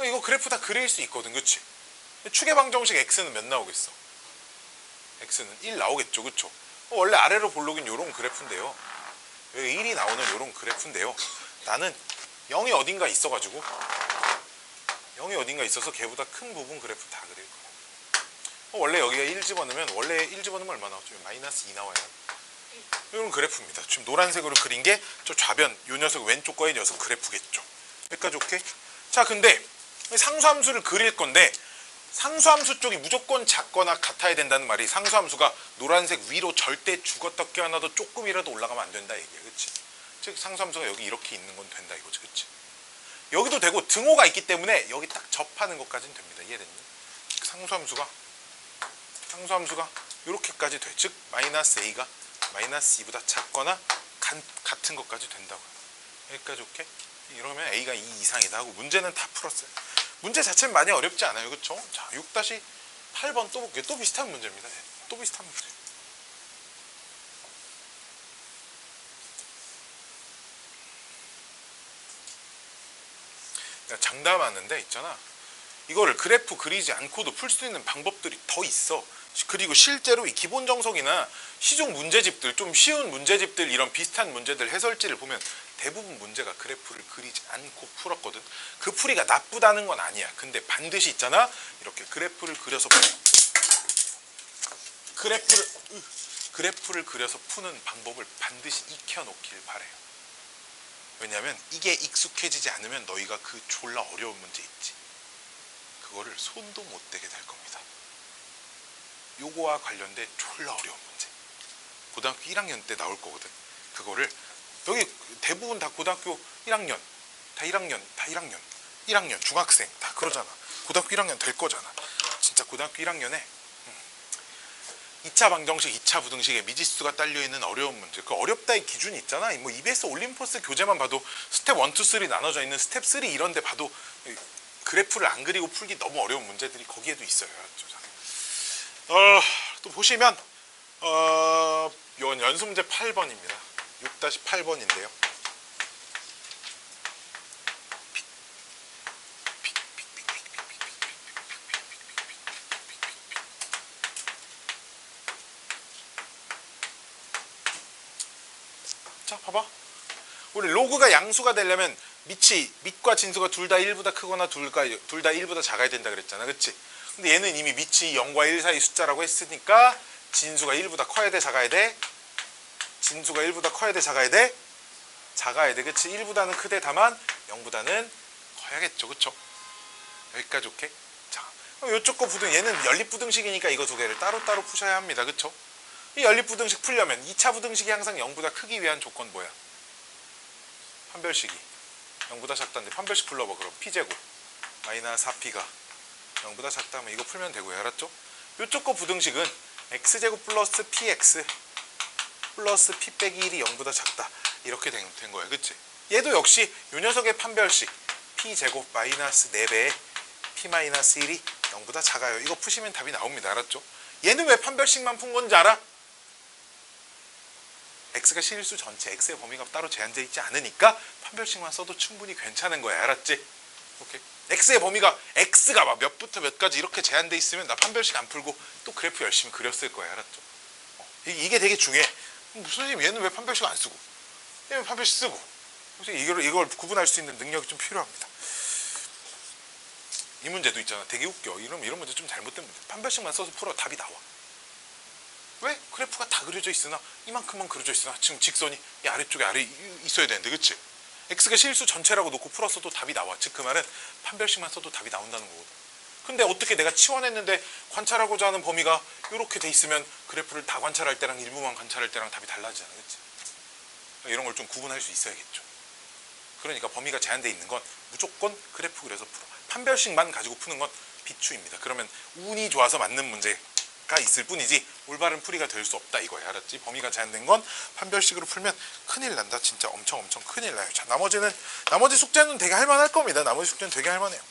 이거 그래프 다 그릴 수 있거든. 그치? 축의 방정식 x는 몇 나오겠어? x는 1 나오겠죠. 그쵸? 원래 아래로 볼록인 요런 그래프인데요. 여기 1이 나오는 요런 그래프인데요. 나는 0이 어딘가 있어가지고 0이 어딘가 있어서 걔보다 큰 부분 그래프 다 그릴 거야. 원래 여기가 1 집어넣으면 원래 1 집어넣으면 얼마 나오죠? -2 나와요. 이런 그래프입니다. 지금 노란색으로 그린 게 저 좌변 요 녀석 왼쪽 거의 녀석 그래프겠죠. 여기까지 오케이? 자, 근데 상수함수를 그릴 건데 상수함수 쪽이 무조건 작거나 같아야 된다는 말이 상수함수가 노란색 위로 절대 죽었다 깨어나도 조금이라도 올라가면 안 된다 얘기야. 그치? 즉 상수함수가 여기 이렇게 있는 건 된다 이거지. 그치? 여기도 되고 등호가 있기 때문에 여기 딱 접하는 것까지는 됩니다. 이해됐니? 상수함수가 이렇게까지 돼. 즉 -a가 -2보다 작거나 같은 것까지 된다고요. 여기까지 오케이? 이러면 a가 2 이상이다 하고 문제는 다 풀었어요. 문제 자체는 많이 어렵지 않아요. 그쵸? 자, 6-8번 또 볼게요. 또 비슷한 문제입니다. 또 비슷한 문제. 장담하는데 있잖아. 이거를 그래프 그리지 않고도 풀 수 있는 방법들이 더 있어. 그리고 실제로 이 기본 정석이나 시중 문제집들, 좀 쉬운 문제집들, 이런 비슷한 문제들 해설지를 보면 대부분 문제가 그래프를 그리지 않고 풀었거든. 그 풀이가 나쁘다는 건 아니야. 근데 반드시 있잖아. 이렇게 그래프를 그려서 푸는 방법을 반드시 익혀놓길 바래요. 왜냐면 이게 익숙해지지 않으면 너희가 그 졸라 어려운 문제 있지. 그거를 손도 못 대게 될 겁니다. 요거와 관련된 졸라 어려운 문제. 고등학교 1학년 때 나올 거거든. 그거를 여기 대부분 다 고등학교 1학년, 다 1학년, 중학생 다 그러잖아. 고등학교 1학년 될 거잖아. 진짜 고등학교 1학년에 2차 방정식, 2차 부등식에 미지수가 딸려있는 어려운 문제. 그 어렵다의 기준이 있잖아. 뭐 EBS 올림포스 교재만 봐도 스텝 1, 2, 3 나눠져 있는 스텝 3 이런 데 봐도 그래프를 안 그리고 풀기 너무 어려운 문제들이 거기에도 있어요. 또 보시면 이건 연습 문제 8번입니다. 6-8번인데요. 자, 봐봐. 우리 로그가 양수가 되려면 밑과 진수가 둘 다 1보다 크거나 둘 다 1보다 작아야 된다 그랬잖아. 그치? 근데 얘는 이미 밑이 0과 1 사이 숫자라고 했으니까 진수가 1보다 커야 돼, 작아야 돼? 진수가 1보다 커야 돼, 작아야 돼? 작아야 돼. 그치? 1보다는 크대. 다만 0보다는 커야겠죠. 그쵸? 여기까지 오케이? 자, 그럼 이쪽 거 부등, 얘는 연립부등식이니까 이거 두 개를 따로따로 푸셔야 합니다. 그쵸? 이 연립부등식 풀려면 2차 부등식이 항상 0보다 크기 위한 조건 뭐야? 판별식이 0보다 작다는데 판별식 불러봐. 그럼 p제곱 마이너스 4p가 0보다 작다면 이거 풀면 되고요. 알았죠? 요쪽 거 부등식은 x제곱 플러스 px 플러스 p 빼기 1이 0보다 작다. 이렇게 된 거예요. 그치? 얘도 역시 요 녀석의 판별식 p제곱 마이너스 4배에 p 마이너스 1이 0보다 작아요. 이거 푸시면 답이 나옵니다. 알았죠? 얘는 왜 판별식만 푼 건지 알아? x가 실수 전체, x의 범위가 따로 제한되어 있지 않으니까 판별식만 써도 충분히 괜찮은 거야. 알았지? 오케이. x의 범위가 x가 막 몇부터 몇까지 이렇게 제한되어 있으면 나 판별식 안 풀고 또 그래프 열심히 그렸을 거야. 알았죠? 이게 되게 중요해. 선생님 얘는 왜 판별식 안 쓰고 얘는 판별식 쓰고 이걸 구분할 수 있는 능력이 좀 필요합니다. 이 문제도 있잖아. 되게 웃겨. 이런 문제 좀 잘못된 문제. 판별식만 써서 풀어 답이 나와. 왜? 그래프가 다 그려져 있으나 이만큼만 그려져 있으나 지금 직선이 이 아래쪽에 있어야 되는데 그치? x가 실수 전체라고 놓고 풀었어도 답이 나와. 즉 그 말은 판별식만 써도 답이 나온다는 거거든. 근데 어떻게 내가 치환했는데 관찰하고자 하는 범위가 이렇게 돼 있으면 그래프를 다 관찰할 때랑 일부만 관찰할 때랑 답이 달라지잖아. 그치? 이런 걸 좀 구분할 수 있어야겠죠. 그러니까 범위가 제한되어 있는 건 무조건 그래프 그려서 풀어. 판별식만 가지고 푸는 건 비추입니다. 그러면 운이 좋아서 맞는 문제가 있을 뿐이지 올바른 풀이가 될 수 없다 이거야. 알았지? 범위가 제한된 건 판별식으로 풀면 큰일 난다. 진짜 엄청 큰일 나요. 자, 나머지 숙제는 되게 할만할 겁니다. 나머지 숙제는 되게 할만해요.